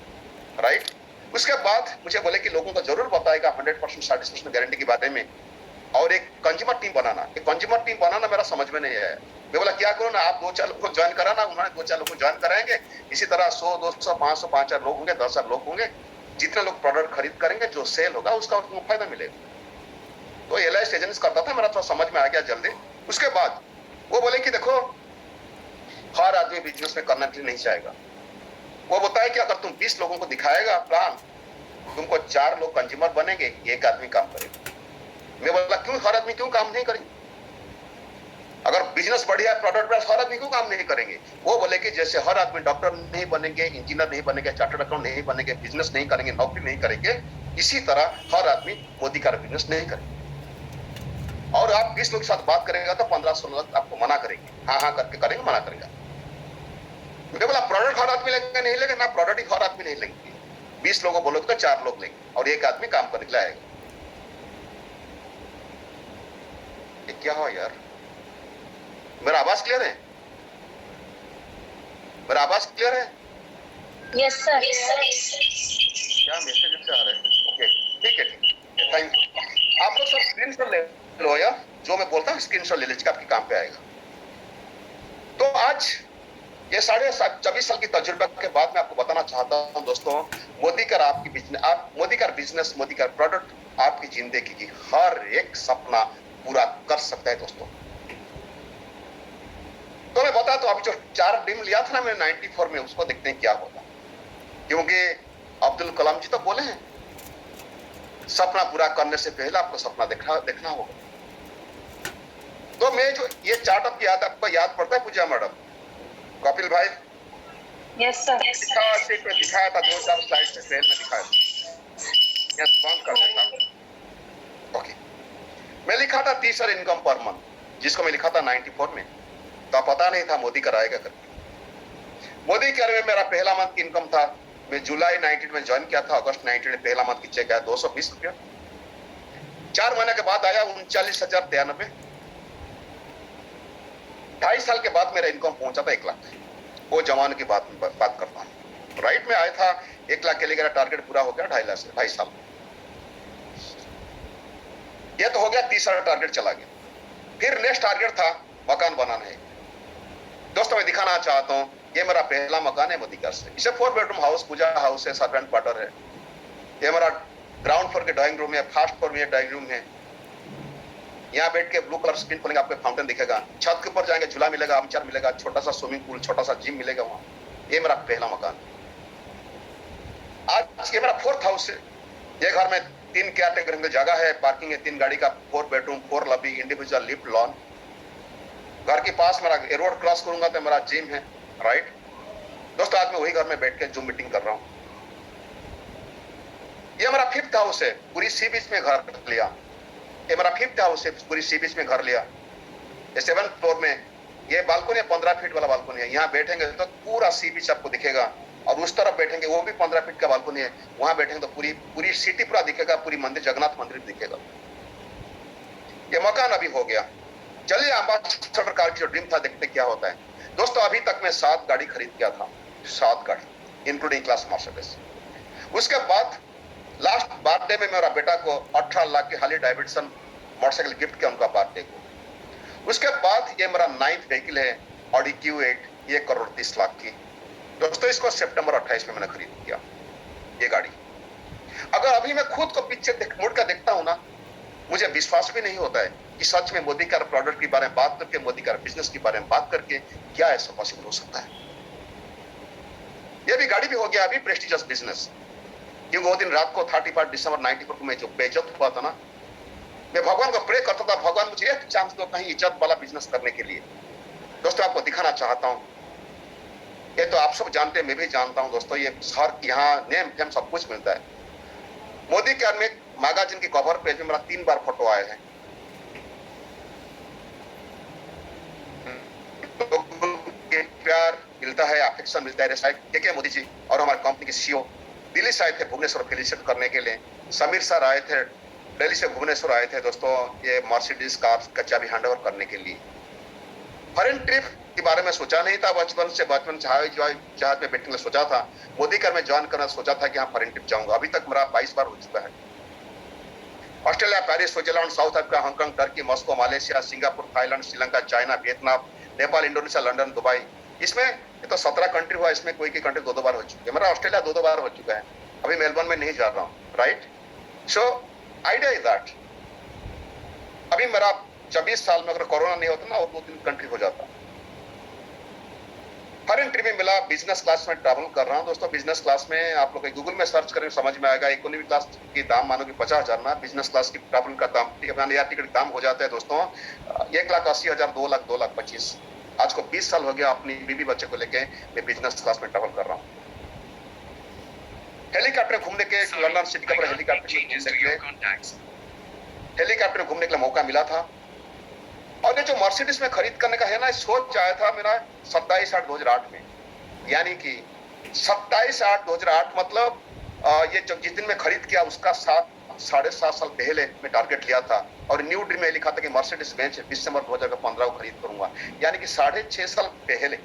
राइट। उसके बाद मुझे बोले कि लोगों को जरूर बताएगा 100% सेटिस्फेक्शन गारंटी के बारे में और एक कंज्यूमर टीम बनाना। एक कंज्यूमर टीम बनाना मेरा समझ में नहीं है। मैं बोला क्या करूं ना, आप 2-4 लोगों को ज्वाइन कराना। उन्होंने 2-4 लोगों को ज्वाइन कराएंगे, इसी तरह 100, 200, 500, 5,000 लोग होंगे, 10,000 लोग होंगे। जितने लोग प्रोडक्ट खरीद करेंगे, जो सेल होगा उसका उनको फायदा मिलेगा। तो एलआईसी एजेंट्स करता था, मेरा थोड़ा समझ में आ गया जल्दी। उसके बाद वो बोले कि देखो हर आदमी बिजनेस में करना नहीं चाहेगा। वो बताया कि अगर तुम 20 लोगों को दिखाएगा प्लान, तुमको 4 लोग कंज्यूमर बनेंगे, 1 आदमी काम करेगा। मैं बोला क्यों, हर आदमी क्यों काम नहीं करेंगे? अगर बिजनेस बढ़िया है, प्रोडक्ट बढ़िया, हर आदमी क्यों काम नहीं करेंगे? वो बोले कि जैसे हर आदमी डॉक्टर नहीं बनेंगे, इंजीनियर नहीं बनेंगे, चार्टर्ड अकाउंट नहीं बनेंगे, बिजनेस नहीं करेंगे, नौकरी नहीं करेंगे, इसी तरह हर आदमी मोदी का बिजनेस नहीं करेंगे। और आप 20 लोग के साथ बात करेंगे तो 15-16 लोग आपको मना करेंगे, हाँ करके करेंगे, मना करेंगे। मैं बोला प्रोडक्ट हर आदमी लेंगे नहीं लेंगे ना, प्रोडक्ट ही हर आदमी नहीं लेंगे। 20 लोगों बोलोगे तो 4 लोग लेंगे और 1 आदमी काम करने के लिए आएगा। ये क्या हो यार? मेरा आवाज क्लियर है? मेरा आवाज क्लियर है? Yes sir. क्या मैसेज से आ रहे हैं? ओके ठीक है, थैंक यू। आप लोग सब स्क्रीनशॉट ले लो यार, जो मैं बोलता हूँ स्क्रीनशॉट ले लीजिए, आपके काम पे आएगा। तो आज ये 24 साल की तजुर्बा के बाद मैं आपको बताना चाहता हूँ दोस्तों, मोदी का आपकी बिजनेस, आप मोदी का बिजनेस, मोदी का प्रोडक्ट आपकी जिंदगी की हर एक सपना पूरा कर सकता है दोस्तों। तो मैं बता, तो अभी जो 4 ड्रीम लिया था ना मैंने 94 में, उसको देखते हैं क्या होता। क्योंकि अब्दुल कलाम जी तो बोले हैं सपना पूरा करने से पहले आपको सपना देखना होगा। तो मैं जो ये चार्ट आपकी आपको याद पड़ता है पूजा मैडम, कपिल भाई? Yes sir. दिखाया था 2-4 स्लाइड से पहले में दिखाया था। यस, बंद कर देता। ओके, मैं लिखा था 30,000 इनकम पर मंथ, जिसको मैं लिखा था 94 में। तो पता नहीं था मोदी कर आएगा करके। मोदी कर में मेरा पहला मंथ की इनकम था, मैं जुलाई 19 में ज्वाइन किया था, अगस्त 19 में पहला मंथ की चेक आया 220 रुपया। 4 महीने के बाद आया 39,093। 2.5 साल के बाद मेरा इनकम पहुंचा था 1 लाख। वो जमाने की बात करता हूँ, राइट में आया था 1 लाख के लिए। मेरा टारगेट पूरा हो गया 2.5 लाख से 2.5 साल। ये तो हो गया, 30,000 टारगेट चला गया। फिर नेक्स्ट टारगेट था मकान बनाना है। दोस्तों मैं दिखाना चाहता हूँ, ये मेरा पहला मकान है मोदी का से। इसे 4 बेडरूम हाउस, पूजा हाउस है, सर्वेंट क्वार्टर है। ये मेरा ग्राउंड फ्लोर के ड्राइंग रूम है, फर्स्ट फ्लोर में ड्राइंग रूम है। यहाँ बैठ के ब्लू कलर स्क्रीन खोलेंगे, आपको फाउंटेन दिखेगा। छत के ऊपर जाएंगे, झूला मिलेगा, आमचेयर मिलेगा, छोटा सा स्विमिंग पूल, छोटा सा जिम मिलेगा वहां। ये मेरा पहला मकान। आज ये मेरा 4th हाउस है। ये घर में 3 कैटेगरी में जगह है, पार्किंग है, 3 गाड़ी का, 4 bedroom, 4 lobby, individual lift, lawn. घर के पास मेरा रोड क्रॉस करूंगा तो मेरा जिम है, राइट। दोस्तों आज मैं वही घर में बैठ के जूम मीटिंग कर रहा हूँ। ये मेरा 5th हाउस है, पूरी सी बीच में घर लिया। ये मेरा 5th हाउस है, पूरी सी बीच में घर लिया। ये 7th फ्लोर में ये बालकनी है, 15 फीट वाला बालकनी है। यहाँ बैठेंगे तो पूरा सी बीच आपको दिखेगा, और उस तरफ बैठेंगे वो भी 15 फीट का बालकनी है, वहां बैठेंगे तो पूरी सिटी पूरा दिखेगा, पूरी मंदिर, जगन्नाथ मंदिर दिखेगा। ये मकान अभी हो गया। चलिए अम्बासडर कार की जो ड्रीम था, देखते क्या होता है। दोस्तों अभी तक मैं 7 गाड़ी खरीद किया था, 7 गाड़ी इंक्लूडिंग क्लास मर्सिडीज। उसके बाद लास्ट बर्थडे में मेरा बेटा को 18 लाख की हार्ले डेविडसन मोटरसाइकिल गिफ्ट किया, उनका बर्थडे को। उसके बाद ये मेरा 9th व्हीकल है, ऑडी Q8, 1 करोड़ 30 लाख की। दोस्तों इसको सितंबर 28 में मैंने खरीद किया ये गाड़ी। अगर अभी मैं खुद को पीछे मुड़ कर देखता हूं ना, मुझे विश्वास भी नहीं होता है कि सच में मोदी का प्रोडक्ट के बारे में बात करके, मोदी का बिजनेस के बारे में बात करके क्या ऐसा पॉसिबल हो सकता है। ये भी गाड़ी भी हो गया अभी प्रेस्टिजियस बिजनेस, क्योंकि वो दिन रात को 31 दिसंबर 94 को मैं जो बेइज्जत हुआ था ना, मैं भगवान को प्रे करता था, भगवान मुझे एक चांस दो कहीं इज्जत वाला बिजनेस करने के लिए। दोस्तों आपको दिखाना चाहता हूं, ये तो आप सब जानते हैं, मैं भी जानता हूं दोस्तों, ये हर यहाँ नेम फेम सब कुछ मिलता है। मोदी के में मैगजीन की कवर पेज में मेरा 3 बार फोटो आए हैं। के प्यार मिलता है, अफेक्शन मिलता है। के मोदी जी और हमारे कंपनी के सीईओ दिल्ली से आए थे भुवनेश्वर फेलिसिट करने के लिए। समीर सर आए थे दिल्ली से भुवनेश्वर आए थे दोस्तों, ये मर्सिडीज कार का चाबी हैंडओवर करने के लिए। फॉरेन ट्रिप के बारे में सोचा नहीं था बचपन जहाज में बैठने सोचा था, मोदी कार में ज्वाइन करना सोचा था कि हाँ फॉरेन ट्रिप जाऊंगा। अभी तक मेरा 22 बार हो चुका है। Australia, Paris, Switzerland, south Africa, Hong Kong, Turkey, Moscow, Malaysia, Singapore, Thailand, Sri Lanka, China, Vietnam, Nepal, Indonesia, London, Dubai. इसमें ये तो 17 कंट्री हुआ, इसमें कोई की कंट्री 2-2 बार हो चुकी है। मेरा ऑस्ट्रेलिया 2-2 बार हो चुका है, अभी मेलबर्न में नहीं जा रहा हूँ, right. So idea is that, अभी मेरा 24 साल में अगर कोरोना नहीं होता ना और 2-3 कंट्री हो जाता। फॉरेन ट्रिप में मिला, बिजनेस क्लास में ट्रैवल कर रहा हूँ दोस्तों। बिजनेस क्लास में आप लोग गूगल में सर्च करें समझ में आएगा। इकोनॉमी क्लास की दाम मानो कि 50,000 ना, बिजनेस क्लास की ट्रैवल का दाम एयर टिकट दाम हो जाता है दोस्तों 1,80,000, 2 लाख, 2,25,000। आज को 20 साल हो गया, अपनी बीवी बच्चे को लेके मैं बिजनेस क्लास में ट्रैवल कर रहा हूँ। हेलीकॉप्टर घूमने के लंदन सिटी का हेलीकॉप्टर घूमने के लिए मौका मिला था। और ये जो मर्सिडीज में खरीद करने का है ना, सोच आया था मेरा 27/8/2008 में, यानी कि 27/8/2008 मतलब ये जो जिस दिन में खरीद किया उसका 7-7.5 साल पहले मैं टारगेट लिया था। और न्यू ड्रीम में लिखा था कि मर्सिडीज बेंच दिसंबर 2015 को खरीद करूंगा, यानी कि 6.5 साल पहले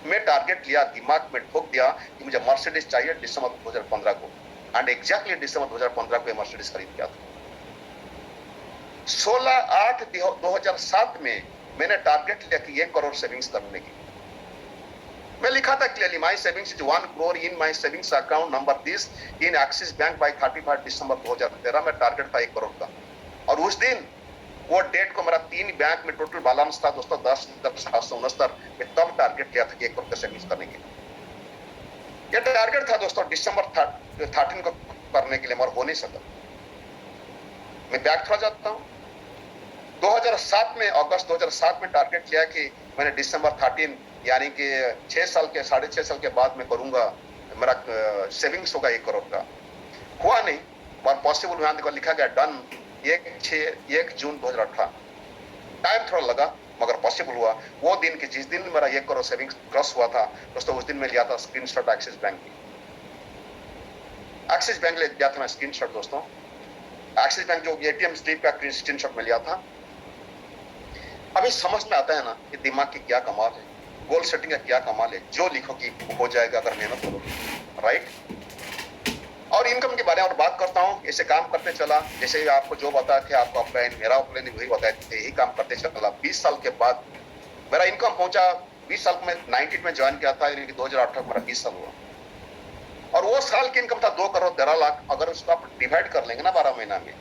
मैं टारगेट लिया, दिमाग में ठोक दिया कि मुझे मर्सिडीज चाहिए दिसंबर 2015 को। एंड एग्जैक्टली दिसंबर 2015 को मर्सिडीज खरीद किया था। 16/8/2007 में मैंने टारगेट लिया कि 1 करोड़ सेविंग्स करने की। मैं लिखा था clearly, my savings is 1 crore in my savings account number this in Axis bank by 31 December 2013। में टारगेट था 1 करोड़ का। और उस दिन वो डेट को मेरा 3 बैंक में टोटल बैलेंस था दोस्तों 10,769। मैं तब टारगेट लिया था कि 1 करोड़ का सेविंग्स करने के लिए। ये टारगेट था दोस्तों दिसंबर 13 को करने के लिए, मगर हो नहीं सका। मैं बैक थोड़ा जाता हूँ, 2007 में, अगस्त 2007 में टारगेट लिया कि मैंने दिसंबर 13 यानी कि 6 साल के 6.5 साल के बाद मैं करूंगा, मेरा सेविंग्स होगा 1 करोड़ का। हुआ नहीं, और पॉसिबल यहां देखो लिखा गया डन 1 जून 2018। टाइम थोड़ा लगा मगर पॉसिबल हुआ। वो दिन के जिस दिन मेरा 1 करोड़ सेविंग्स क्रॉस हुआ था दोस्तों, उस दिन मैं लिया था स्क्रीनशॉट एक्सिस बैंक की। एक्सिस बैंक ले लिया था मैं स्क्रीनशॉट दोस्तों। एक्सिस बैंक जो एटीएम स्लिप का स्क्रीनशॉट में लिया था। अभी समझ में आता है ना कि दिमाग की क्या कमाल है, गोल सेटिंग का क्या कमाल है। जो लिखोगी हो जाएगा अगर मेहनत करोगे, राइट। और इनकम के बारे में और बात करता हूँ, ऐसे काम करते चला जैसे आपको जो बताया थे, आपका प्लान मेरा प्लान वही बताया थे, यही काम करते चला। 20 साल के बाद मेरा इनकम पहुंचा, 20 साल में 92 में ज्वाइन किया था, यानी कि 2018 मेरा 20 साल हुआ। और वो साल की इनकम था 2 करोड़ 13 लाख। अगर उसको आप डिवाइड कर लेंगे ना 12 महीना में,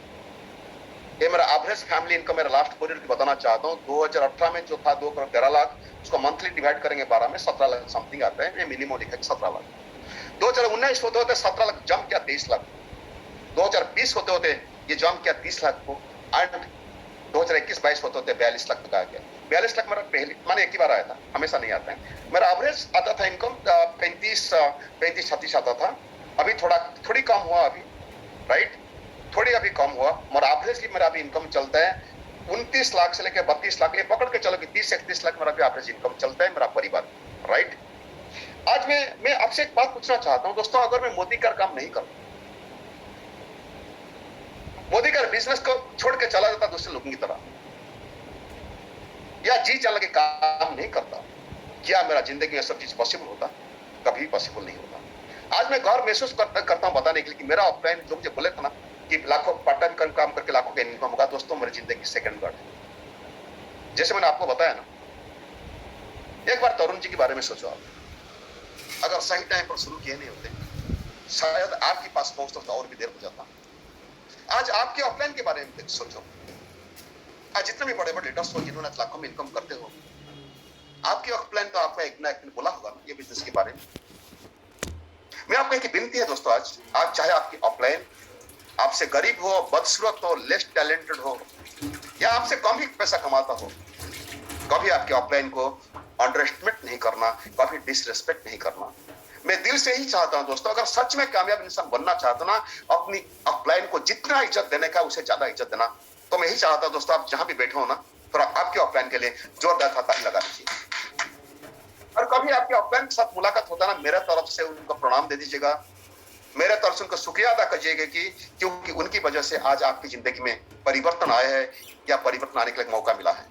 ये मेरा एवरेज फैमिली इनकम मेरा लास्ट पीरियड की बताना चाहता हूँ। 2018 में जो था 2 करोड़ 13 लाख, उसको मंथली डिवाइड करेंगे 12 में 17 लाख समथिंग आता है। ये मिनिमम लिखा है 17 लाख। 2019 होते होते 17 लाख जंप किया 23 लाख। 2020 होते होते ये जंप किया 30 लाख को। एंड 2021-22 होते होते 42 लाख तक आ गया। 42 लाख मेरा पहले माने एक ही बार आया था, हमेशा नहीं आता है। मेरा एवरेज आता था इनकम 35-36 आता था। अभी थोड़ी कम हुआ अभी, राइट, थोड़ी अभी कम हुआ, मगर एवरेज मेरा अभी इनकम चलता है 29 लाख से लेकर 32 लाख, ये पकड़ के चलो कि 30-31 लाख मेरा भी एवरेज इनकम चलता है मेरा परिवार, राइट। आज मैं आपसे एक बात पूछना चाहता हूं दोस्तों, अगर मैं मोदी का काम नहीं करता, मोदी का बिजनेस को छोड़ के चला जाता दूसरे लोगों की तरह, या जी चल के काम नहीं करता, क्या मेरा जिंदगी में सब चीज पॉसिबल होता? कभी पॉसिबल नहीं होता। आज मैं गौर महसूस करता हूं बताने के लिए कि मेरा ऑफलाइन जो मुझे बोले था ना कि लाखों पार्ट टाइम काम करके लाखों का इनकम होगा, दोस्तों मेरी जिंदगी सेकंड गार्ड है। जैसे मैंने आपको बताया ना, एक बार तरुण जी के बारे में सोचो आप, अगर सही टाइम पर शुरू किए नहीं होते शायद आपके पास पहुंचते तो और भी देर हो जाता। आज आपके ऑफलाइन के बारे में सोचो, आज जितने भी बड़े बड़े लीडर्स हो जिन्होंने लाखों में इनकम करते हो, आपके ऑफलाइन तो आपका एक ना एक दिन बोला होगा ना ये बिजनेस के बारे में। मैं आपको एक विनती है दोस्तों, आज चाहे आपकी ऑफलाइन आपसे गरीब हो, बदसूरत हो, लेस टैलेंटेड हो या आपसे कम ही पैसा कमाता हो, कभी आपके ऑफलाइन को अंडर एस्टिमेट नहीं करना, कभी डिसरेस्पेक्ट नहीं करना। मैं दिल से ही चाहता हूं दोस्तों, अगर सच में कामयाब इंसान बनना चाहता ना, अपनी ऑफलाइन को जितना इज्जत देने का उसे ज्यादा इज्जत देना। तो मैं ही चाहता हूं दोस्तों, आप जहां भी बैठे हो ना, थोड़ा आपके ऑफलाइन के लिए जोरदार ताली लगा दीजिए। और कभी आपके ऑफलाइन के साथ मुलाकात होता ना, मेरे तरफ से उनको प्रणाम दे दीजिएगा, मेरे तरफ से उनको शुक्रिया अदा कीजिएगा कि क्योंकि उनकी वजह से आज आपकी जिंदगी में परिवर्तन आया है या परिवर्तन आने के लिए मौका मिला है।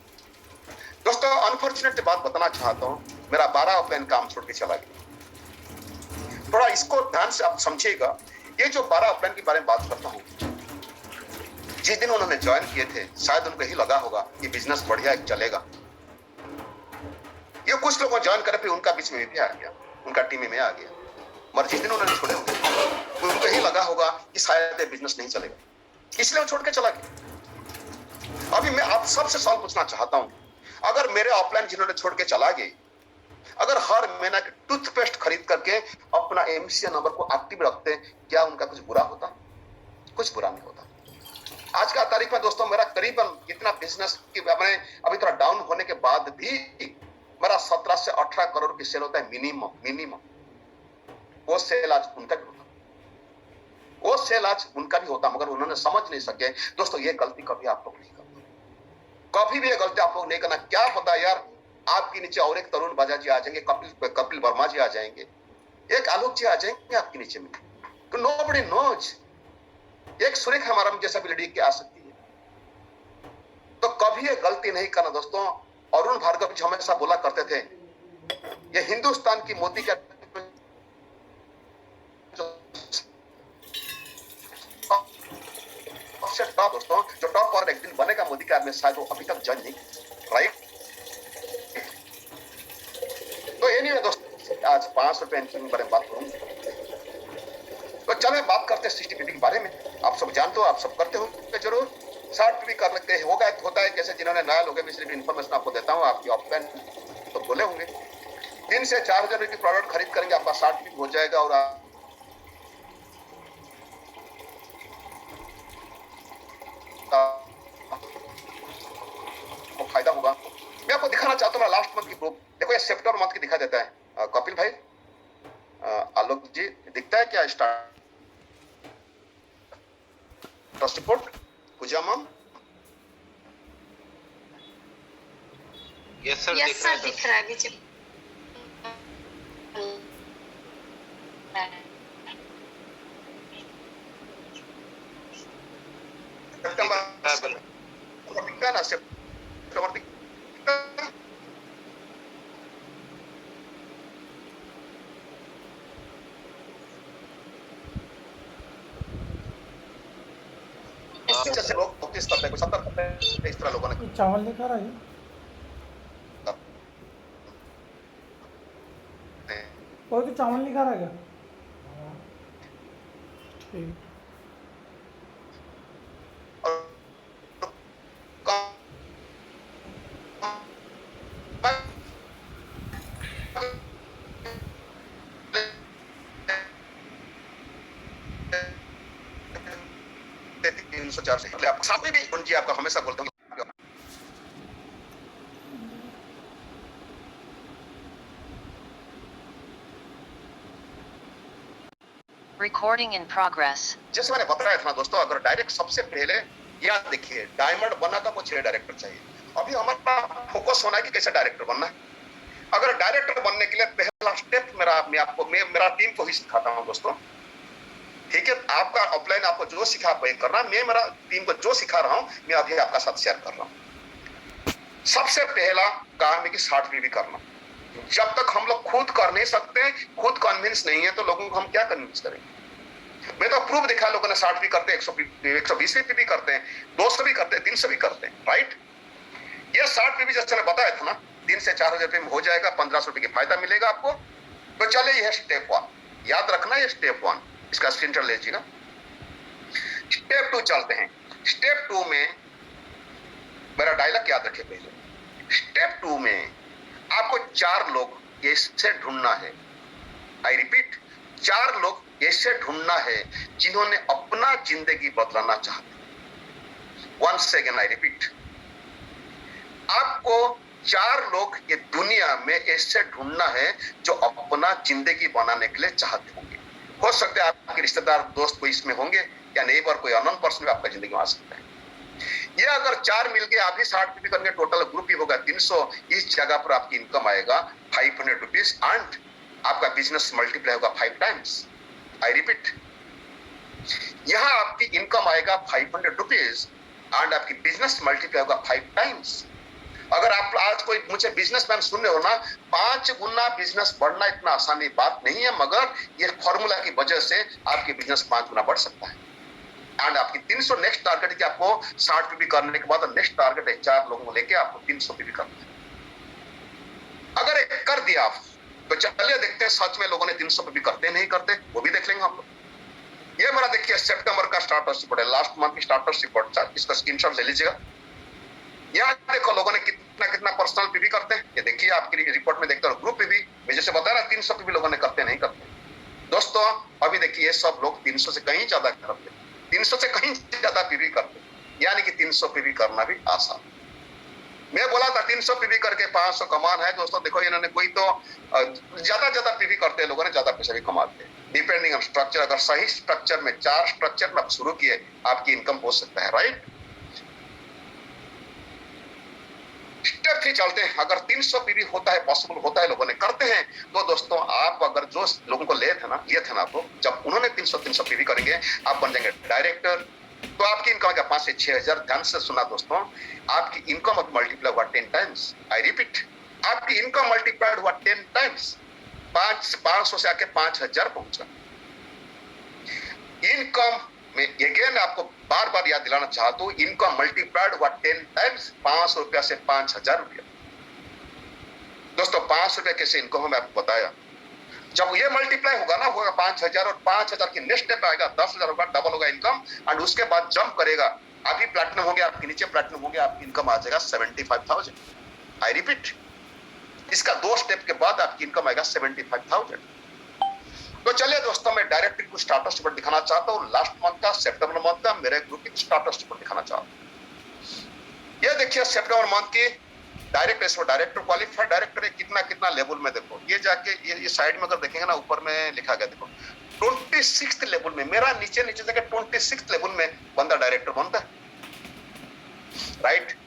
दोस्तों अनफॉर्चुनेट बात बताना चाहता हूं, मेरा 12 ऑफलाइन काम छोड़ के चला गया। थोड़ा इसको ध्यान से आप समझिएगा। ये जो 12 ऑफलाइन के बारे में बात करता हूं, जिस दिन उन्होंने ज्वाइन किए थे शायद उनको ही लगा होगा कि बिजनेस बढ़िया चलेगा। ये कुछ लोगों ज्वाइन करे फिर उनका बीच में भी आ गया, उनका टीम में आ गया, मगर जिस दिन उन्होंने छोड़े होंगे उनको ही लगा होगा कि शायद ये बिजनेस नहीं चलेगा, इसलिए वो छोड़ के चला गया। अभी मैं आप सबसे सवाल पूछना चाहता हूं, अगर मेरे ऑफलाइन जिन्होंने छोड़ के चला गए, अगर हर महीना के टूथपेस्ट खरीद करके अपना एमसीए नंबर को एक्टिव रखते, क्या उनका कुछ बुरा होता? कुछ बुरा नहीं होता। आज का तारीख में दोस्तों मेरा करीबन इतना बिजनेस की मैंने अभी थोड़ा डाउन होने के बाद भी मेरा 17 से 18 करोड़ की सेल होता है मिनिमम। वो सेल आज उनका भी होता, वो सेल आज उनका भी होता, मगर उन्होंने समझ नहीं सके। दोस्तों ये गलती कभी आप लोग नहीं करना, कभी भी ये गलती आप लोग नहीं करना। क्या पता यार आपके नीचे और एक तरुण बाजा जी आ जाएंगे, कपिल वर्मा जी आ जाएंगे, एक आलोक जी आ जाएंगे आपके नीचे में, तो नोबडी नोज। एक सुरेख हमारा जैसा भी लड़ी के आ सकती है, तो कभी ये गलती नहीं करना दोस्तों। अरुण भार्गव जी हमेशा बोला करते थे, ये हिंदुस्तान की मोदी का टॉप दोस्तों, जो टॉप पर एक दिन बनेगा मोदी का, में शायद वो अभी तक जज नहीं, राइट? तो ये नहीं है दोस्तों, आज 5 रुपए के बारे में बात करूंगा। तो चले बात करते हैं 60 के बारे में। आप सब जानते हो, आप सब करते हो जरूर, 60 भी कर लगते हैं, होता है कैसे जिन्होंने नया लोग मैं सिर्फ इन्फॉर्मेशन आपको देता हूँ। आपकी ऑफलाइन तो बोले होंगे 3 से 4 हजार की प्रोडक्ट खरीद करेंगे, आपका 60 भी हो जाएगा और आपको फायदा होगा। मैं आपको दिखाना चाहता हूँ लास्ट मंथ की प्रूफ। देखो ये सितंबर मंथ की दिखा देता है। कपिल भाई, आलोक जी, दिखता है क्या स्टार्ट रिपोर्ट? पूजा मैम, यस सर, दिख रहा है विजय। दिखता है ना सितंबर दिखता है? जैसे लोग 30 करते हैं, 70 करते हैं, इस तरह लोगों ने चावल लेकर आइए, कोई तो चावल लेकर आ गया। ठीक, साथ में भी उनकी आपका हमेशा बोलता हूँ Recording in progress. जैसे मैंने बताया था ना दोस्तों, अगर डायरेक्ट सबसे पहले याद देखिए, डायमंड बनना था कुछ 6 डायरेक्टर चाहिए। अभी हमारा फोकस होना है कि कैसे डायरेक्टर बनना है। अगर डायरेक्टर बनने के लिए पहला स्टेप मेरा टीम को ही सिखाता हूँ दोस्तों, ठीक है? आपका ऑफलाइन आपको जो सिखा आप वही करना, मैं मेरा टीम को जो सिखा रहा हूँ मैं अभी आपका साथ शेयर कर रहा हूँ। सबसे पहला काम है कि 60 भी करना। जब तक हम लोग खुद कर नहीं सकते, खुद कन्विंस नहीं है, तो लोगों को हम क्या कन्विंस करेंगे? मैं तो प्रूफ दिखा, लोगों ने 60 भी करते हैं, 120 भी करते हैं, 200 भी करते हैं, 300 भी करते हैं, राइट? ये 60 पीवी जैसे मैंने बताया था ना, 3 से 4 हजार रुपये में हो जाएगा, 1500 रुपये की फायदा मिलेगा आपको। तो चलिए यह स्टेप 1 याद रखना, ये स्टेप 1 इसका स्क्रीनशॉट ले लीजिएगा। स्टेप 2 चलते हैं। स्टेप 2 में मेरा डायलॉग याद रखिए पहले। स्टेप 2 में आपको 4 लोग ऐसे ढूंढना है, आई रिपीट 4 लोग ऐसे ढूंढना है जिन्होंने अपना जिंदगी बदलाना चाहते। वंस अगेन आई रिपीट, आपको 4 लोग ये दुनिया में ऐसे ढूंढना है जो अपना जिंदगी बनाने के लिए चाहते होंगे। हो सकता है आपके रिश्तेदार दोस्त कोई इसमें होंगे, या नेबर कोई अननोन पर्सन भी आपका जिंदगी में आ सकता है। ये अगर 4 मिलके आप ही 60 पीवी करेंगे, टोटल ग्रुप ही होगा 300। इस जगह पर आपकी इनकम आएगा 500 रुपीज एंड आपका बिजनेस मल्टीप्लाई होगा 5 टाइम्स। आई रिपीट, यहां आपकी इनकम आएगा 500 रुपीज एंड आपकी बिजनेस मल्टीप्लाई होगा 5 टाइम्स। अगर आप आज कोई मुझे बिजनेसमैन सुन रहे हो ना, 5 गुना बिजनेस बढ़ना इतना आसानी बात नहीं है, मगर ये फॉर्मूला की वजह से आपकी बिजनेस 5 गुना बढ़ सकता है। एंड आपकी 300 नेक्स्ट टारगेट है कि आपको 60 पीवी करने के बाद नेक्स्ट टारगेट है 4 लोगों को लेके आपको 300 पीवी करना है। अगर एक कर दिया आप, तो चलिए देखते हैं सच में लोगों ने 300 पीवी करते नहीं करते, वो भी देख लेंगे हम लोग। ये मेरा देखिए सितंबर का स्टार्टर्स रिपोर्ट है, लास्ट मंथ की स्टार्टर्स रिपोर्ट था, इसका स्क्रीनशॉट ले लीजिएगा। यहाँ देखो लोगों ने कितना कितना पर्सनल पीवी करते हैं, ये देखिए आपकी रिपोर्ट में देखते हो। ग्रुप पीवी मैं जैसे बताया ना, 300 पीवी लोगों ने करते नहीं करते। दोस्तों अभी देखिए ये सब लोग 300 से कहीं ज्यादा करते, 300 से कहीं ज्यादा पीवी करते, यानी कि 300 पीवी करना भी आसान। मैं बोला था 300 पीवी करके 500 कमान है। दोस्तों देखो इन्होंने कोई तो ज्यादा पीवी करते हैं, लोगों ने ज्यादा पैसा भी कमाते हैं, डिपेंडिंग ऑन स्ट्रक्चर। अगर सही स्ट्रक्चर में 4 स्ट्रक्चर में आप शुरू किए, आपकी इनकम हो सकता है, राइट। स्टेप 3 चलते हैं। अगर 300 पीवी होता है, पॉसिबल होता है, लोगों ने करते हैं, तो दोस्तों आप अगर जो लोगों को लिए थे ना आपको, जब उन्होंने 300 पीवी करेंगे, आप बन जाएंगे डायरेक्टर। तो आपकी इनकम आएगा 5 से 6 हजार। ध्यान से सुना दोस्तों, आपकी इनकम अब मल्टीप्लाई हुआ 10 टाइम्स। आई रिपीट, आपकी इनकम मल्टीप्लाइड हुआ 10 टाइम्स। 500 से आके 5000 पहुंचा। इनकम में अगेन आपको बार बार याद दिलाना चाहता हूं, इनकम मल्टीप्लाइड हुआ 10 टाइम्स। 500 रुपया से 5000 रुपया। दोस्तों 500 रुपया कैसे इनकम है मैं आपको बताया। जब ये मल्टीप्लाई होगा ना, होगा 5000 और 5000 की नेक्स्ट स्टेप आएगा 10,000 होगा, डबल होगा इनकम। एंड उसके बाद जंप करेगा, अभी प्लैटिनम हो गया, आपके नीचे प्लैटिनम हो गया, आपकी इनकम आ जाएगा 75,000। आई रिपीट, इसका 2 स्टेप के बाद आपकी इनकम आएगा 75,000। तो चलिए दोस्तों, मैं डायरेक्टली कुछ स्टार्टर्स रिपोर्ट दिखाना चाहता हूँ। लास्ट मंथ का, सितंबर मंथ का मेरे ग्रुप की स्टार्टर्स रिपोर्ट दिखाना चाहता हूँ। ये देखिए सितंबर मंथ की डायरेक्टर क्वालिफाइड डायरेक्टर कितना लेवल में। देखो ये जाके ये साइड में अगर देखेंगे ना, ऊपर में लिखा गया देखो 26th लेवल में। मेरा नीचे जाके 26th लेवल में बंदा डायरेक्टर बनता है, राइट।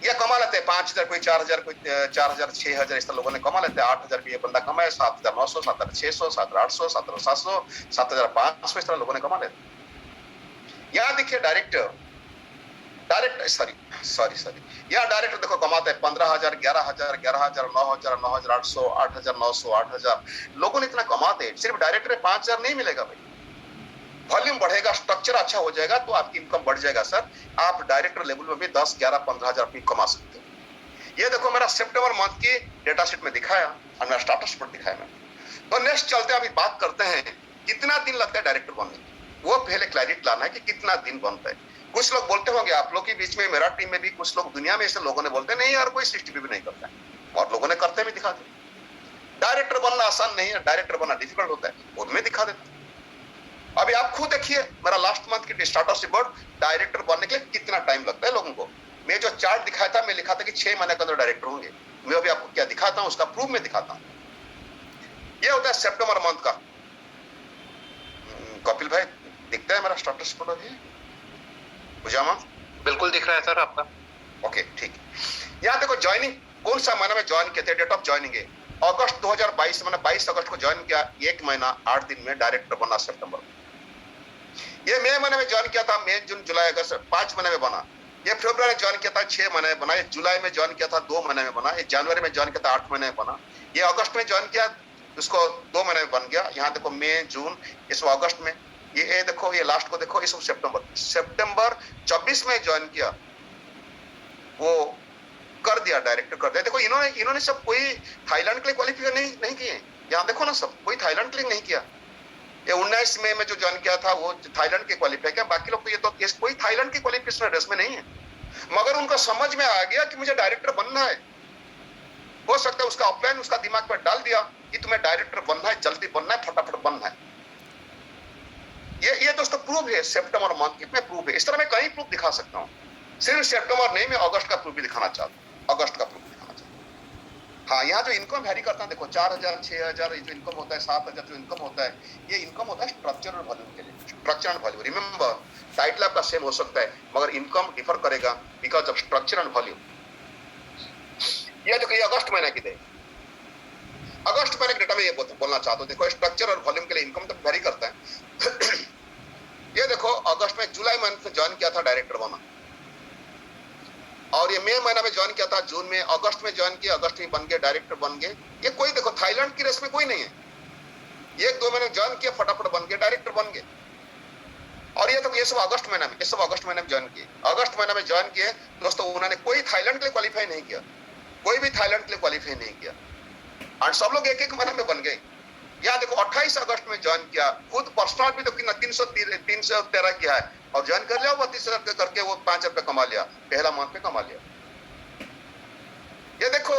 ये कमा लेते हैं 5,000, कोई 4,000, कोई 4,000, 6,000 इस तरह लोगों ने कमा लेते हैं। 8,000 भी ये बंदा कमाए, 7,900, 7,600, 7,800, 7,700, 7,500 इस तरह लोगों ने कमा लेते हैं। यहाँ देखिए डायरेक्टर यहाँ डायरेक्टर देखो कमाते हैं 15,000, 11,000, 11,000, 9,000, 9,800, 8,900, 8,000 लोगों ने इतना कमाते हैं। सिर्फ डायरेक्टर 5,000 नहीं मिलेगा भाई, वॉल्यूम बढ़ेगा, स्ट्रक्चर अच्छा हो जाएगा तो आपकी इनकम बढ़ जाएगा। सर आप डायरेक्टर लेवल में भी 10, 11, 15,000 भी कमा सकते हो। ये देखो मेरा सितंबर मंथ की डेटा शीट में दिखाया और मेरा स्टार्टर्स पर दिखाया मैंने। तो नेक्स्ट चलते हैं, अभी बात करते हैं कितना दिन लगता है डायरेक्टर बनने में। वो पहले क्लैरिटी लाना है कि कितना दिन बनता है। कुछ लोग बोलते होंगे आप लोग के बीच में, मेरा टीम में भी कुछ लोग, दुनिया में ऐसे लोगों ने बोलते नहीं यार कोई 60 भी नहीं करता है, और लोगों ने करते भी दिखाते। डायरेक्टर बनना आसान नहीं है, डायरेक्टर बनना डिफिकल्ट होता है, खुद में दिखा देते। अभी आप खुद देखिए मेरा लास्ट मंथ की स्टार्टर्स रिपोर्ट, डायरेक्टर बनने के लिए कितना टाइम लगता है लोगों को। मैं जो चार्ट दिखाया था, मैं लिखा था कि 6 महीने के अंदर डायरेक्टर होंगे। मैं अभी आपको क्या दिखाता हूं, उसका प्रूफ में दिखाता हूं। ये होता है सितंबर मंथ का। कपिल भाई दिखता है मेरा स्टार्टर्स रिपोर्ट अभी? बुझामा बिल्कुल दिख रहा है सर आपका। ओके ठीक है। यहाँ देखो ज्वाइनिंग कौन सा महीना में ज्वाइन किए थे, डेट ऑफ ज्वाइनिंग है अगस्त 2022। मैंने 22 अगस्त को ज्वाइन किया, 1 महीना 8 दिन में डायरेक्टर बना सितंबर में। ये मई महीने में ज्वाइन किया था, मई जून जुलाई अगस्त 5 महीने में बना। ये फरवरी में ज्वाइन किया था, 6 महीने में बना। ये जुलाई में ज्वाइन किया था, 2 महीने में बना। ये जनवरी में ज्वाइन किया था, 8 महीने में बना। ये अगस्त में ज्वाइन किया, उसको 2 महीने में बन गया। यहाँ देखो मई जून, इसको अगस्त में। ये देखो, ये लास्ट को देखो, इसको सितंबर 24 में ज्वाइन किया, वो कर दिया, डायरेक्टर कर दिया। देखो इन्होंने सब कोई थाईलैंड के लिए क्वालिफाई नहीं किए। यहाँ देखो ना, सब कोई थाईलैंड के लिए नहीं किया। ये 19 मई में जो ज्वाइन किया था वो थाईलैंड के क्वालिफाई किया, बाकी लोग तो ये कोई थाईलैंड की क्वालिफिकेशन रेस में नहीं है। मगर उनका समझ में आ गया कि मुझे डायरेक्टर बनना है। हो सकता है उसका ऑफलाइन उसका दिमाग पर डाल दिया कि तुम्हें डायरेक्टर बनना है, जल्दी बनना है, फटाफट बनना है। ये दोस्तों प्रूफ है, सितंबर मंथ में प्रूफ है। इस तरह मैं कई प्रूफ दिखा सकता हूँ, सिर्फ सितंबर नहीं, मैं अगस्त का प्रूफ भी दिखाना चाहता हूँ, अगस्त का प्रूफ दिखाना चाहता हूँ। हाँ, यहाँ जो इनकम वेरी करता है, देखो 4000 6000 जो इनकम होता है, 7000 जो इनकम होता है, ये इनकम होता है स्ट्रक्चर और वॉल्यूम के लिए। Structure and volume, remember title आपका सेम हो सकता है मगर इनकम डिफर करेगा because of structure and volume. ये देखो, ये अगस्त महीने की दे, अगस्त महीने के डेटा में ये बोलना चाहता हूँ। देखो स्ट्रक्चर और वॉल्यूम के लिए इनकम तो वेरी करता है। ये देखो अगस्त में, जुलाई मंथ में ज्वाइन किया था, डायरेक्टर बना। और ये मई महीना में ज्वाइन किया था, जून में, अगस्त में ज्वाइन किया, अगस्त में बन गए, डायरेक्टर बन गए। ये कोई देखो थाईलैंड की रेस में कोई नहीं है। 1-2 महीने ज्वाइन किया, फटाफट बन गए, डायरेक्टर बन गए। और ये तो ये सब अगस्त महीना में, ये सब अगस्त महीने में ज्वाइन किए। अगस्त महीना में ज्वाइन किए दोस्तों, उन्होंने कोई थाईलैंड के लिए क्वालिफाई नहीं किया, कोई भी थाईलैंड के लिए क्वालिफाई नहीं किया, और सब लोग 1-1 महीने में बन गए। यहाँ देखो 28 अगस्त में ज्वाइन किया, खुद पर्सनल भी तो कितना 313 किया है, और ज्वाइन कर लिया, 32,000 करके वो 5 रुपए कमा लिया, पहला मंथ पे कमा लिया। ये देखो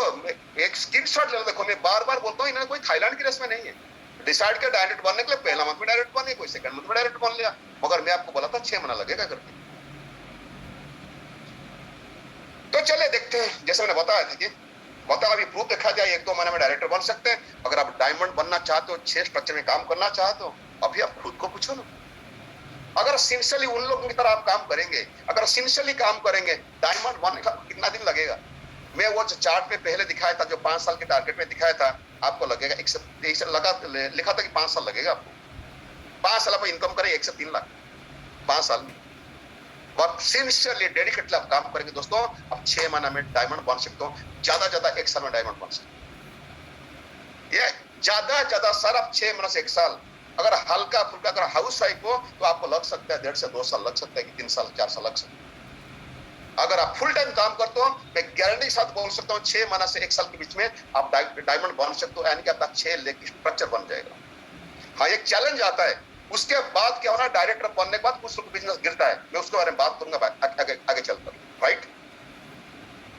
एक स्क्रीनशॉट ले लो, देखो मैं बार बार बोलता हूँ, इन्होंने कोई थाईलैंड की रेस में नहीं है। डिसाइड किया डायरेक्ट बनने के लिए, पहला मंथ में डायरेक्ट बने, कोई सेकंड मंथ में डायरेक्ट बन लिया, मगर मैं आपको बोला था 6 महीना लगेगा करके। तो चले देखते हैं, जैसे मैंने बताया था कि अभी प्रूफ देखा जाए, 1-2 महीने में डायरेक्टर बन सकते हैं। अगर आप डायमंड बनना चाहते हो, 6 स्ट्रक्चर में काम करना चाहते हो, अभी आप खुद को पूछो ना, अगर सिंसियरली उन लोगों की तरह आप काम करेंगे, अगर सिंसियरली काम करेंगे, डायमंड बनने का कितना दिन लगेगा? मैं वो जो चार्ट में पहले दिखाया था, जो 5 साल के टारगेट में दिखाया था, आपको लगेगा लिखा था कि 5 साल लगेगा आपको। 5 साल आप इनकम करें 1 से 3 लाख 5 साल में। और सिंसियरली डेडिकेटली आप काम करेंगे दोस्तों, आप 6 महीने में डायमंड बन सकते हो, ज्यादा 1 साल में डायमंड बन सकते हो। ये ज्यादा सर, आप 6 महीने से 1 साल, अगर हल्का फुल्का अगर हाउस वाइफ हो तो आपको लग सकता है 1.5 से 2 साल लग सकता है, कि 3 साल 4 साल लग सकता है। अगर आप फुल टाइम काम करते हो, मैं गारंटी के साथ बोल सकता हूँ 6 महीने से 1 साल के बीच में आप डायमंड बन सकते हो, यानी कि आपका 6 लेग स्ट्रक्चर बन जाएगा। हाँ, एक चैलेंज आता है, उसके बाद क्या होना, डायरेक्टर बनने के बाद कुछ लोग बिजनेस गिरता है, मैं उसके बारे में बात करूंगा आगे चलकर, राइट।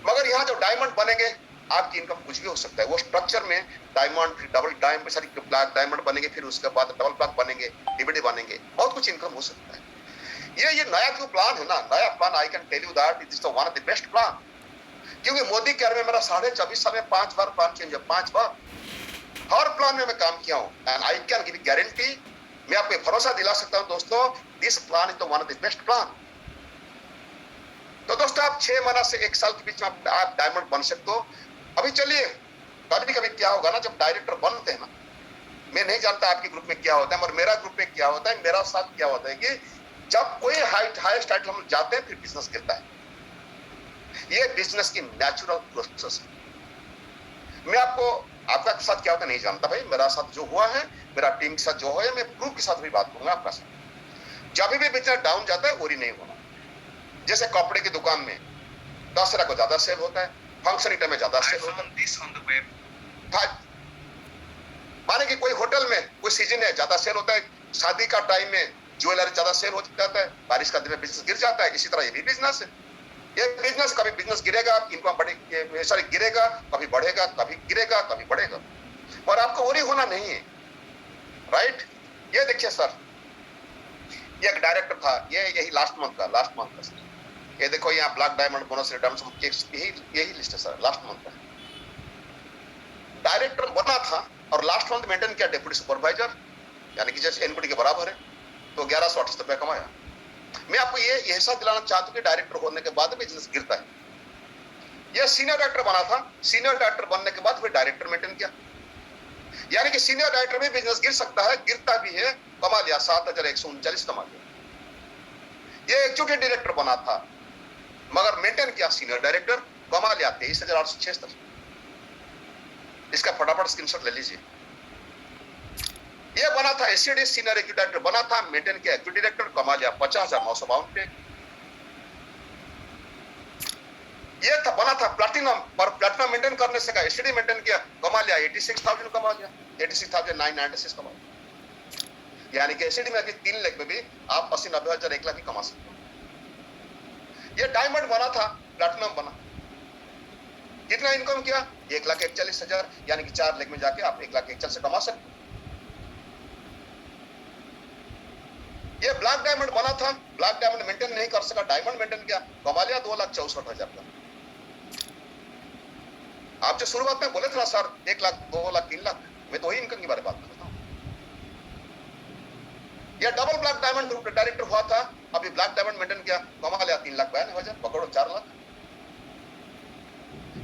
मगर यहाँ जो डायमंड बनेंगे, आपकी इनकम कुछ भी हो सकता है। वो स्ट्रक्चर में diamond, double diamond, sorry black diamond बनेंगे, फिर उसके बाद डबल ब्लैक बनेंगे, डीवीडी बनेंगे, बहुत कुछ इनकम हो सकता है। ये नया जो प्लान है ना, नया plan, I can tell you that it is the one of the best plan. क्योंकि मोदी केयर में मेरा 24.5 साल में 5 बार प्लान चेंज है, 5 बार। हर प्लान में मैं काम किया हूँ, and I can give guarantee, मैं आपको भरोसा दिला सकता हूं दोस्तों, this plan is the one of the best plan. तो दोस्तों, आप 6 महीना से 1 साल के बीच में आप डायमंड बन सकते हो। अभी चलिए, कभी क्या होगा ना, जब डायरेक्टर बनते हैं ना, मैं नहीं जानता आपके ग्रुप में क्या होता है, मगर मेरा ग्रुप में क्या होता है, मेरा साथ क्या होता है कि जब कोई हाईएस्ट टाइटल हम जाते हैं, फिर बिजनेस गिरता है। ये बिजनेस की नेचुरल प्रोसेस है। मैं आपका साथ क्या होता है नहीं जानता भाई, मेरा साथ जो हुआ है, मेरा टीम के साथ जो है, मैं प्रूफ के साथ भी बात करूंगा आपका साथ। जब भी बिजनेस डाउन जाता है, वही नहीं होना। जैसे कपड़े की दुकान में दशहरा को ज्यादा सेल होता है, फंक्शन टाइम में ज्यादा सेल होता है। माने कि कोई होटल में कोई सीजन है, ज्यादा सेल होता है, शादी का टाइम में ज्वेलरी ज्यादा सेल हो जाता है, बारिश का दिन में बिजनेस गिर जाता है। इसी तरह ये भी बिजनेस है। ये बिजनेस कभी बिजनेस गिरेगा, इनकम गिरेगा, कभी बढ़ेगा, कभी गिरेगा, कभी बढ़ेगा, और आपको वही होना नहीं है, राइट। ये देखिए सर, ये एक डायरेक्टर था, यही लास्ट मंथ का ये देखो, यहाँ ब्लैक डायमंड बोनस रिटर्न यही लिस्ट है सर, लास्ट मंथ का डायरेक्टर बना था, और लास्ट मंथ मेंटेन किया डेप्यूटी सुपरवाइजर, यानी कि जैसे एनपीटी के बराबर है, तो 1128 रुपया कमाया। मैं आपको ये एहसास दिलाना चाहता हूँ कि डायरेक्टर होने के बाद बिजनेस गिरता है। ये सीनियर डायरेक्टर बना था, सीनियर डायरेक्टर बनने के बाद फिर डायरेक्टर मेंटेन किया, यानी कि सीनियर डायरेक्टर में बिजनेस गिर सकता है, गिरता भी है, कमा लिया 7,139 कमा लिया। ये एग्जीक्यूटिव डायरेक्टर बना था, मगर मेंटेन किया सीनियर डायरेक्टर, कमा लिया 23,876। इसका फटाफट स्क्रीनशॉट ले लीजिए। ये बना था एसीडी सीनियर एग्जीक्यूटिव डायरेक्टर बना था, मेंटेन किया एग्जीक्यूटिव डायरेक्टर, कमा लिया 50,952 पे। ये था बना था प्लैटिनम, पर प्लैटिनम मेंटेन करने से का एसडी मेंटेन किया, कमा लिया 86,000 कमा लिया, 86,996 कमा लिया। यानी कि एसडी में अभी 3 लाख में भी आप 80-90 हजार 1 लाख ही कमा सकते हो। ये डायमंड बना था, प्लैटिनम बना, कितना इनकम किया 1,41,000, यानी कि 4 लाख में जाके आप 1,41,000 से कमा सकते हो। ये ब्लैक डायमंड बना था, ब्लैक डायमंड मेंटेन नहीं कर सका, डायमंड मेंटेन किया, कमा लिया 2,64,000 का। आप जो शुरुआत में बोले थे ना सर 1 लाख 2 लाख 3 लाख, मैं तो वही इनकम के बारे में बात करता हूं। यह डबल ब्लैक डायमंड डायरेक्टर हुआ था, अभी ब्लैक डायमंड मेंटेन किया, कमा लिया 3,92,000, पकड़ो 4 लाख।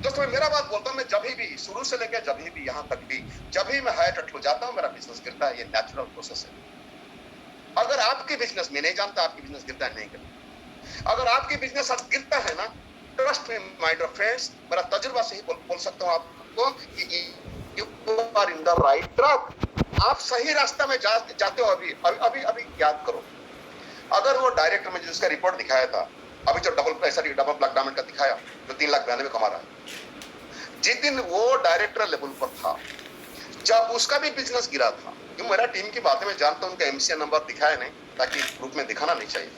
दोस्तों मेरा बात बोलता हूं, मैं जब भी शुरू से लेकर जब भी यहां तक भी जब भी मैं हायर टच हो जाता हूं, मेरा बिजनेस गिरता है, ये नेचुरल प्रोसेस है। अगर आपकी बिजनेस में नहीं जानता आपकी बिजनेस गिरता है नहीं गिरता, अगर आपकी बिजनेस आज गिरता है ना, trust me my dear friends, मेरा तजुर्बा से ही बोल सकता हूं आपको कि you are in the right track, आप सही रास्ता में जाते हो। अभी याद करो, अगर वो डायरेक्टर में जिसका रिपोर्ट दिखाया था, अभी जो डबल ब्लैक डायमंड का दिखाया जो 3,92,000 कमा रहा है, जिस दिन वो डायरेक्टर लेवल पर था, जब उसका भी बिजनेस गिरा था, क्यों मेरा टीम की बातें मैं जानता हूं, उनका एमसीए नंबर दिखाया नहीं ताकि ग्रुप में दिखाना नहीं चाहिए।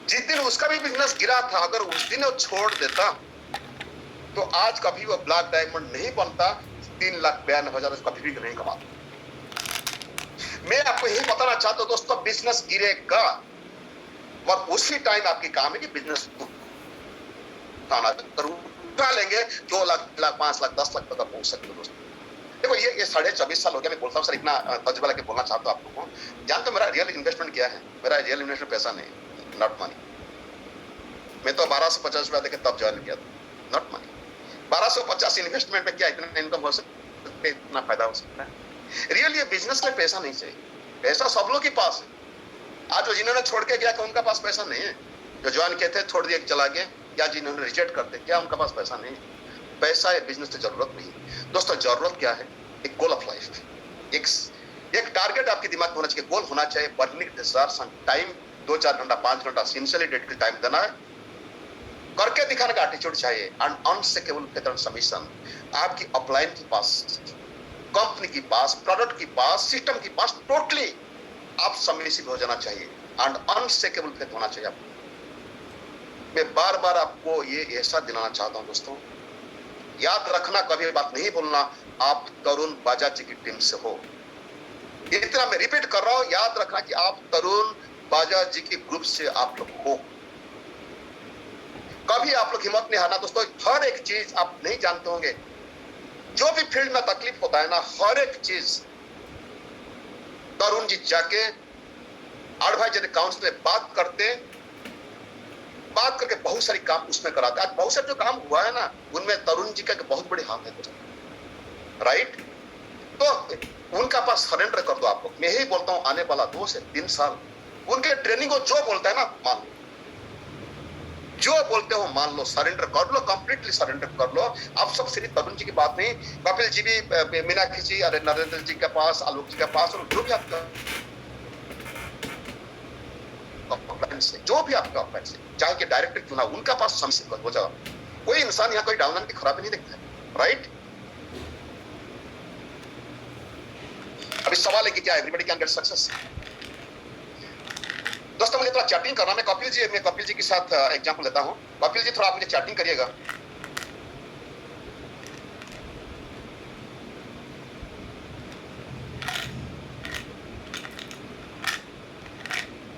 जिस दिन उसका भी बिजनेस गिरा था, अगर उस दिन वो छोड़ देता तो आज कभी वो ब्लैक डायमंड नहीं बनता, 3,92,000 कभी भी नहीं कमाता। मैं आपको यही बताना चाहता हूं दोस्तों, बिजनेस गिरेगा और उसी टाइम आपकी काम है कि बिजनेस उठा लेंगे 2 लाख 5 लाख 10 लाख तक पहुंच सकते हो। दोस्तों देखो ये 24.5 साल हो गया, मैं बोलता हूँ सर इतना तजुर्बा लेके बोलना चाहता हूँ आप लोगों को। जानते हो मेरा रियल इन्वेस्टमेंट क्या है? मेरा रियल इन्वेस्टमेंट पैसा नहीं, नॉट मनी। मैं तो 1250 रुपया देके तब ज्वाइन किया था, नॉट मनी। 1250 इन्वेस्टमेंट में क्या इतना इनकम हो सकता है, इतना फायदा हो सकता है? रियल ये बिजनेस में पैसा नहीं चाहिए, पैसा सब लोग के पास है। आज जो जिन्होंने छोड़ के गया, उनका पास पैसा नहीं है? जो ज्वाइन किए थे छोड़ दिए चला गया, या जिन्होंने रिजेक्ट करते क्या उनका पास पैसा नहीं है? पैसा है, बिजनेस की जरूरत नहीं। दोस्तों जरूरत क्या है? एक गोल ऑफ लाइफ, एक टारगेट आपके दिमाग में होना चाहिए, गोल होना चाहिए, बर्निंग डिजायर्स एंड टाइम 2-4 घंटा 5 घंटा सिंसियरली डेडिकेटेड टाइम देना है, करके दिखाने का एटीट्यूड चाहिए एंड अनसेकेबल पैटर्न सबमिशन। आपकी अपलाइन के पास, कंपनी के पास, प्रोडक्ट के पास, सिस्टम के पास टोटली आप सबमिसिव हो जाना चाहिए एंड अनसेकेबल फेथ होना चाहिए आपको। मैं बार बार आपको ये ऐसा दिलाना चाहता हूं दोस्तों, याद रखना, कभी बात नहीं बोलना, आप तरुण बाजा जी की टीम से हो। इतना मैं रिपीट कर रहा हूं, याद रखना कि आप तरुण बाजा जी के ग्रुप से आप लोग हो। कभी आप लोग हिम्मत नहीं हारना दोस्तों। हर एक चीज आप नहीं जानते होंगे, जो भी फील्ड में तकलीफ होता है ना, हर एक चीज तरुण जी जाके एडवाइजरी काउंसिल में बात करके बहुत सारी काम उसमें कराते। आज बहुत सारे जो काम हुआ है ना, उनमें तरुण जी का बहुत बड़े हाथ है दोस्तों, राइट? तो उनका पास सरेंडर कर दो आप लोग। मैं यही बोलता हूं, आने वाला 2 से 3 साल उनके ट्रेनिंग को जो बोलता है ना मान लो, जो बोलते हो मान लो, सरेंडर कर लो, कंप्लीटली सरेंडर कर लो। आप सब सिर्फ तरुण जी की बात नहीं, कपिल जी भी, मीनाक्षी जी, अरे नरेंद्र जी के पास, आलोक जी के पास, और जो भी आपका से, जो भी आपका ऑफलाइन से, चाहे कि डायरेक्टर क्यों ना, उनका पास समझ हो जाओ। कोई इंसान यहाँ कोई डाउन की खराबी नहीं देखता है, राइट? अभी सवाल है कि क्या एवरीबॉडी कैन गेट सक्सेस? दोस्तों मुझे थोड़ा चैटिंग करना, मैं कपिल जी के साथ एग्जांपल लेता हूं। कपिल जी थोड़ा आप मुझे चैटिंग करिएगा।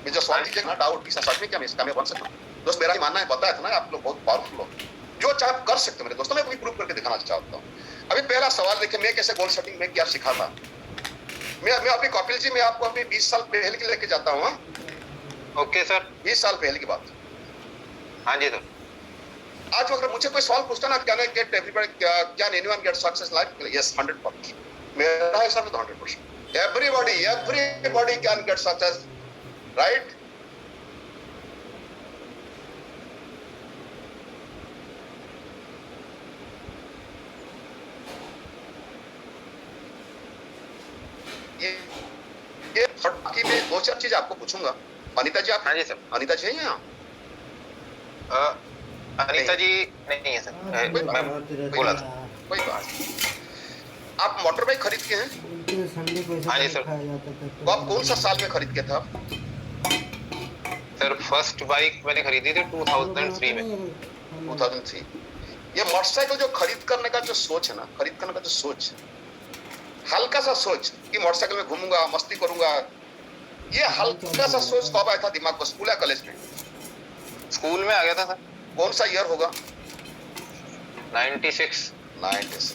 मैं जो सवाल कीजिए ना, डाउट की सच में क्या मैं इसका मैं बन सकता हूं? दोस्त मेरा ही मानना है, बताया था ना आप लोग बहुत पावरफुल हो, जो चाहे आप कर सकते हो मेरे दोस्तों। मैं वही प्रूव करके दिखाना चाहता हूं। अभी पहला सवाल देखिए, मैं कैसे गोल सेटिंग में क्या सीखा था। मैं अभी कपिल जी, मैं आपको अभी 20 साल पहले की लेके जाता हूँ। Okay sir. 20 साल पहले की बात। हाँ जी सर। आज अगर मुझे कोई सवाल पूछता ना, can I get everybody, can anyone get success life? Yes, 100%। मेरा हिसाब से तो 100%। Everybody can get success, right? ये बाकी में 2-4 चीज आपको पूछूंगा। अनीता जी आप? हाँ जी सर। अनीता जी हैं यहाँ? अनीता जी नहीं है सर, मैं बोला था। कोई बात नहीं। आप मोटर बाइक खरीद के हैं? संडे को ऐसा हाँ जी सर। खाया जाता था वो आप कौन सा साल में खरीद के था आप? सर फर्स्ट बाइक मैंने खरीदी थी 2003 में। 2003। ये मोटरसाइकिल जो खरीद करने का जो सोच है ना, खरीद करने का जो सोच, हल्का सा सोच कि मोटरसाइकिल में घूमूंगा, मस्ती करूंगा, ये हल्का सा सोच कब आया था दिमाग को, स्कूल या कॉलेज में? स्कूल में आ गया था सर। कौन सा ईयर होगा? 96 96।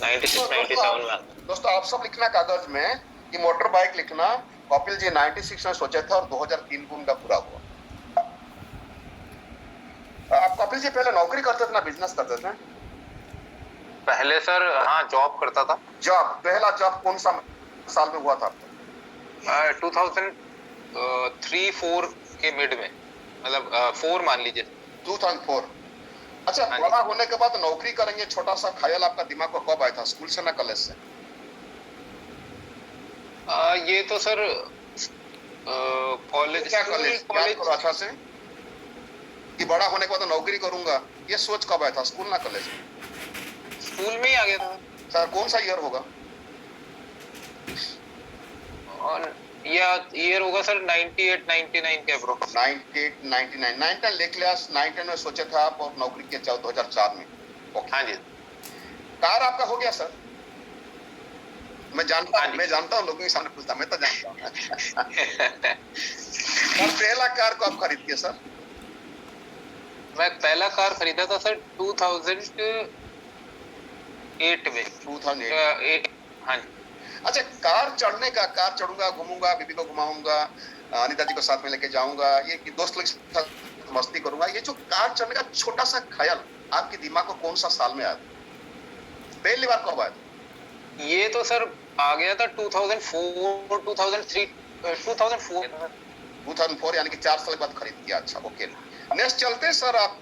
97 में। दोस्तों आप सब लिखना कागज में कि मोटर बाइक लिखना, कपिल जी 96 में सोचे थे और 2003 को उनका पूरा हुआ। आप कपिल जी पहले नौकरी करते थे ना बिजनेस करते थे? पहले सर हाँ जॉब करता था। जॉब, पहला जॉब कौन सा साल में हुआ था आपका? 2003-4 के मिड में, मतलब 4 मान लीजिए। 2004। अच्छा, हाँ जी। बड़ा होने के बाद नौकरी करेंगे, छोटा सा ख्याल आपका दिमाग को कब आया था, स्कूल से ना कॉलेज से? ये तो सर कॉलेज। क्या कॉलेज? याद करो अच्छा से कि बड़ा होने के बाद नौकरी करूंगा, ये सोच कब आया था, स्कूल ना कॉलेज? स्कूल में ही आ गया था सर कौन सा ईयर होगा? और ईयर होगा सर 98-99 के अप्रोक्स। 98, 99, 99 लिख लिया। 99 में सोचे थे आप और नौकरी किया 2004 में। ओके। हाँ जी। कार आपका हो गया सर? मैं जानता हाँ हूँ, जी। मैं जानता हूँ, लोगों के सामने पूछता, मैं तो जानता हूँ। और पहला कार को आप खरीद के सर? मैं पहला कार खरीदा था सर 2008 में। 2008। हाँ जी। अच्छा, कार चढ़ने का, कार चढ़ूंगा, घूमूंगा, बीबी को घुमाऊंगा, अनिता जी को साथ में लेके जाऊंगा, ये कि दोस्त लोग के साथ मस्ती करूंगा, ये जो कार चढ़ने का छोटा सा ख्याल आपके दिमाग को कौन सा साल में आया? पहली बार कब आया? ये तो सर आ गया था 2004 2003 2004 2004, यानी कि 4 साल बाद खरीद किया। अच्छा, ओके। नेक्स्ट चलते सर, आप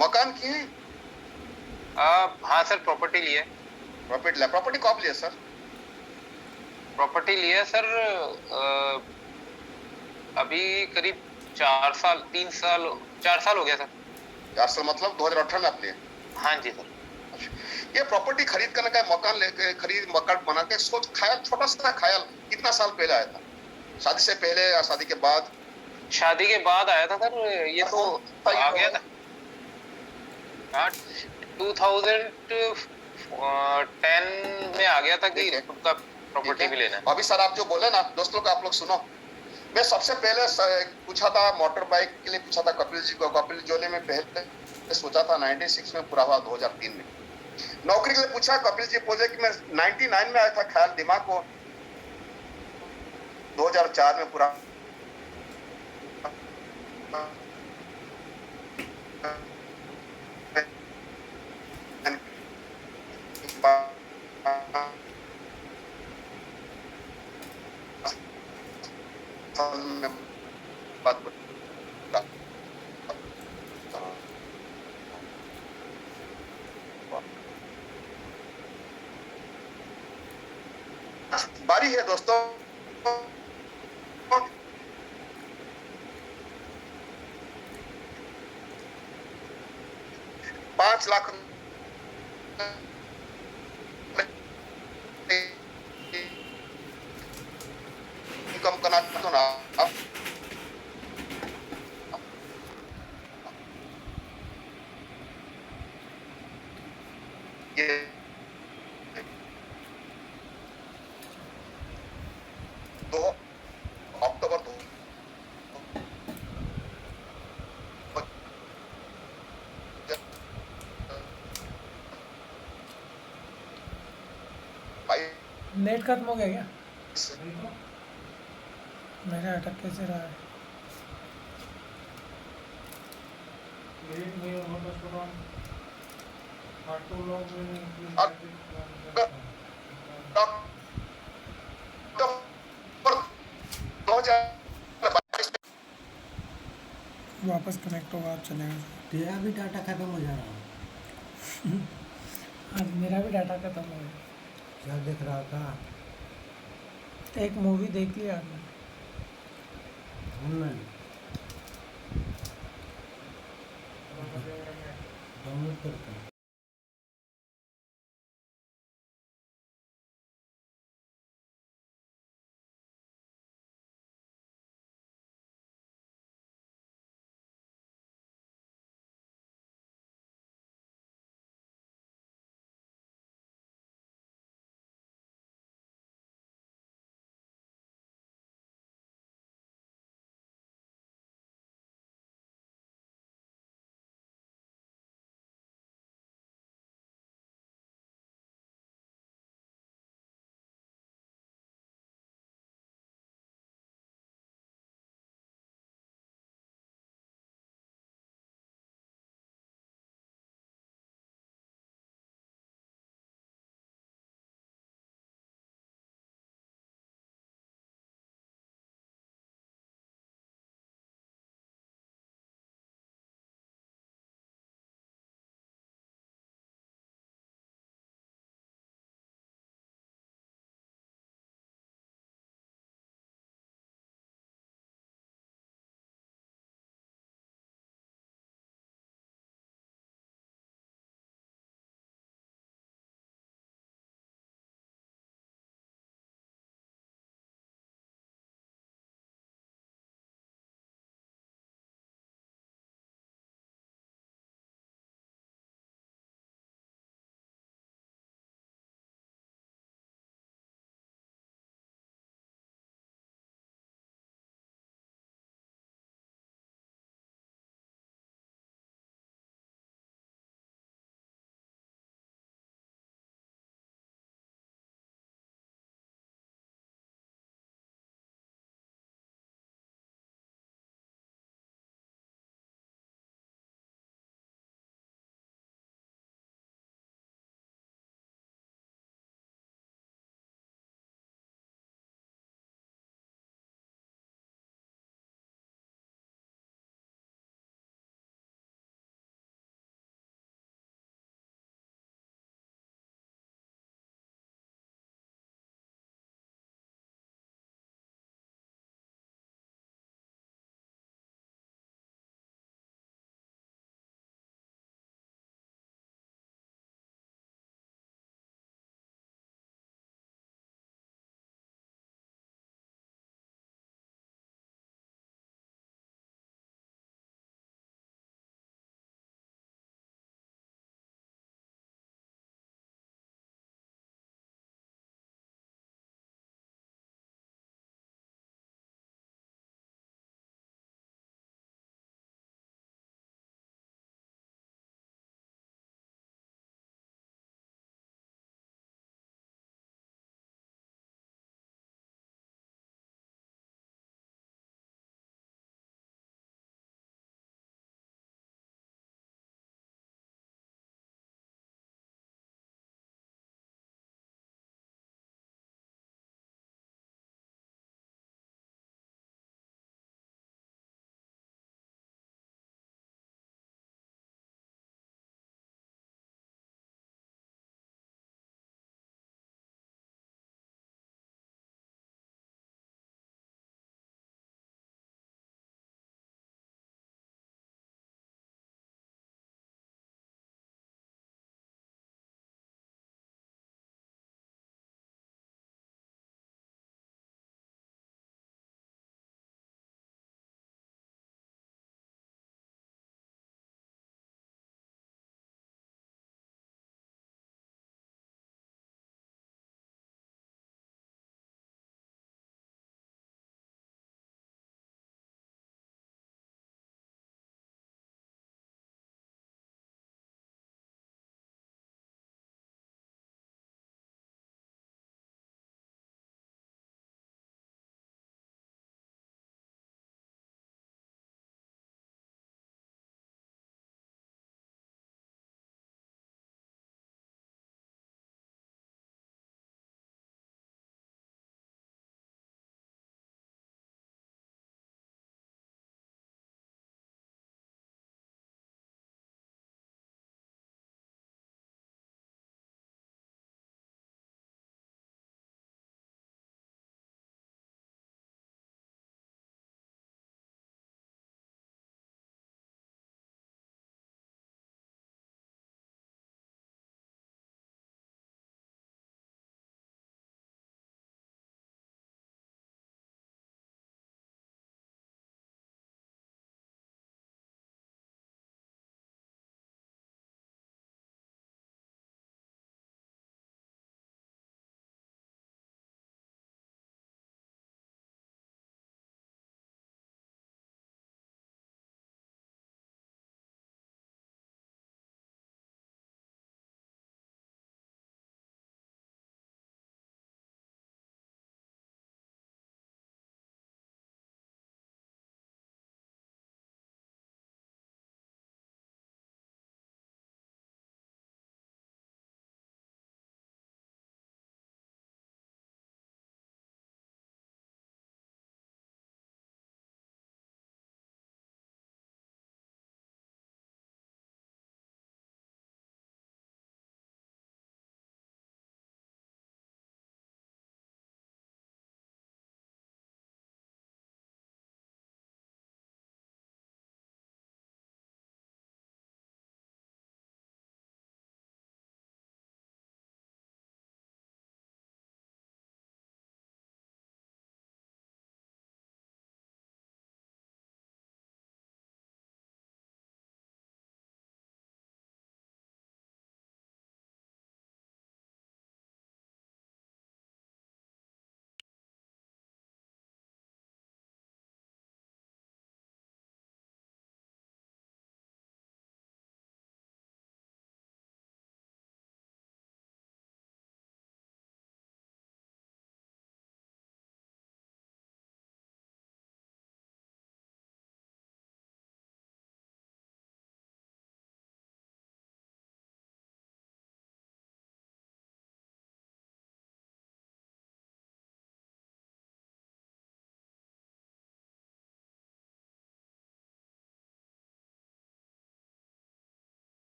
मकान किए? हाँ सर, प्रॉपर्टी लिया। प्रॉपर्टी कब लिया सर? प्रॉपर्टी लिया सर अभी करीब 4 साल 3 साल 4 साल हो गया सर। 4 साल मतलब 2018 में आप लिए? हाँ जी सर। ये प्रॉपर्टी खरीद करने का, मकान लेके खरीद, मकान बना के सोच, ख्याल, छोटा सा ख्याल कितना साल पहले आया था? शादी से पहले या शादी के बाद? शादी के बाद आया था सर। ये तो आ गया था 2010 में आ गया था कि खुद का प्रॉपर्टी भी लेना है। अभी सर आप जो बोले ना, दोस्त लोग आप लोग सुनो, मैं सबसे पहले पूछा था मोटर बाइक के लिए, पूछा था कपिल जी को। कपिल जो ने मैं पहले सोचा था 96 में, पूरा हुआ 2003 में। नौकरी के लिए पूछा, कपिल जी बोले कि मैं 99 में आया था ख्याल दिमाग को, 2004 में पूरा। बारी है दोस्तों, 5 लाख इनकम करना तो ना आप ये 2 अक्टूबर 2 नेट खत्म हो गया क्या? मेरा अटक कैसे रहा है? वापस कनेक्ट होगा, चलेगा। तेरा भी डाटा खत्म हो जा रहा है। आज मेरा भी डाटा खत्म हो गया। क्या देख रहा था? एक मूवी देख लिया आपने? ऑनलाइन। डाउनलोड करता हूँ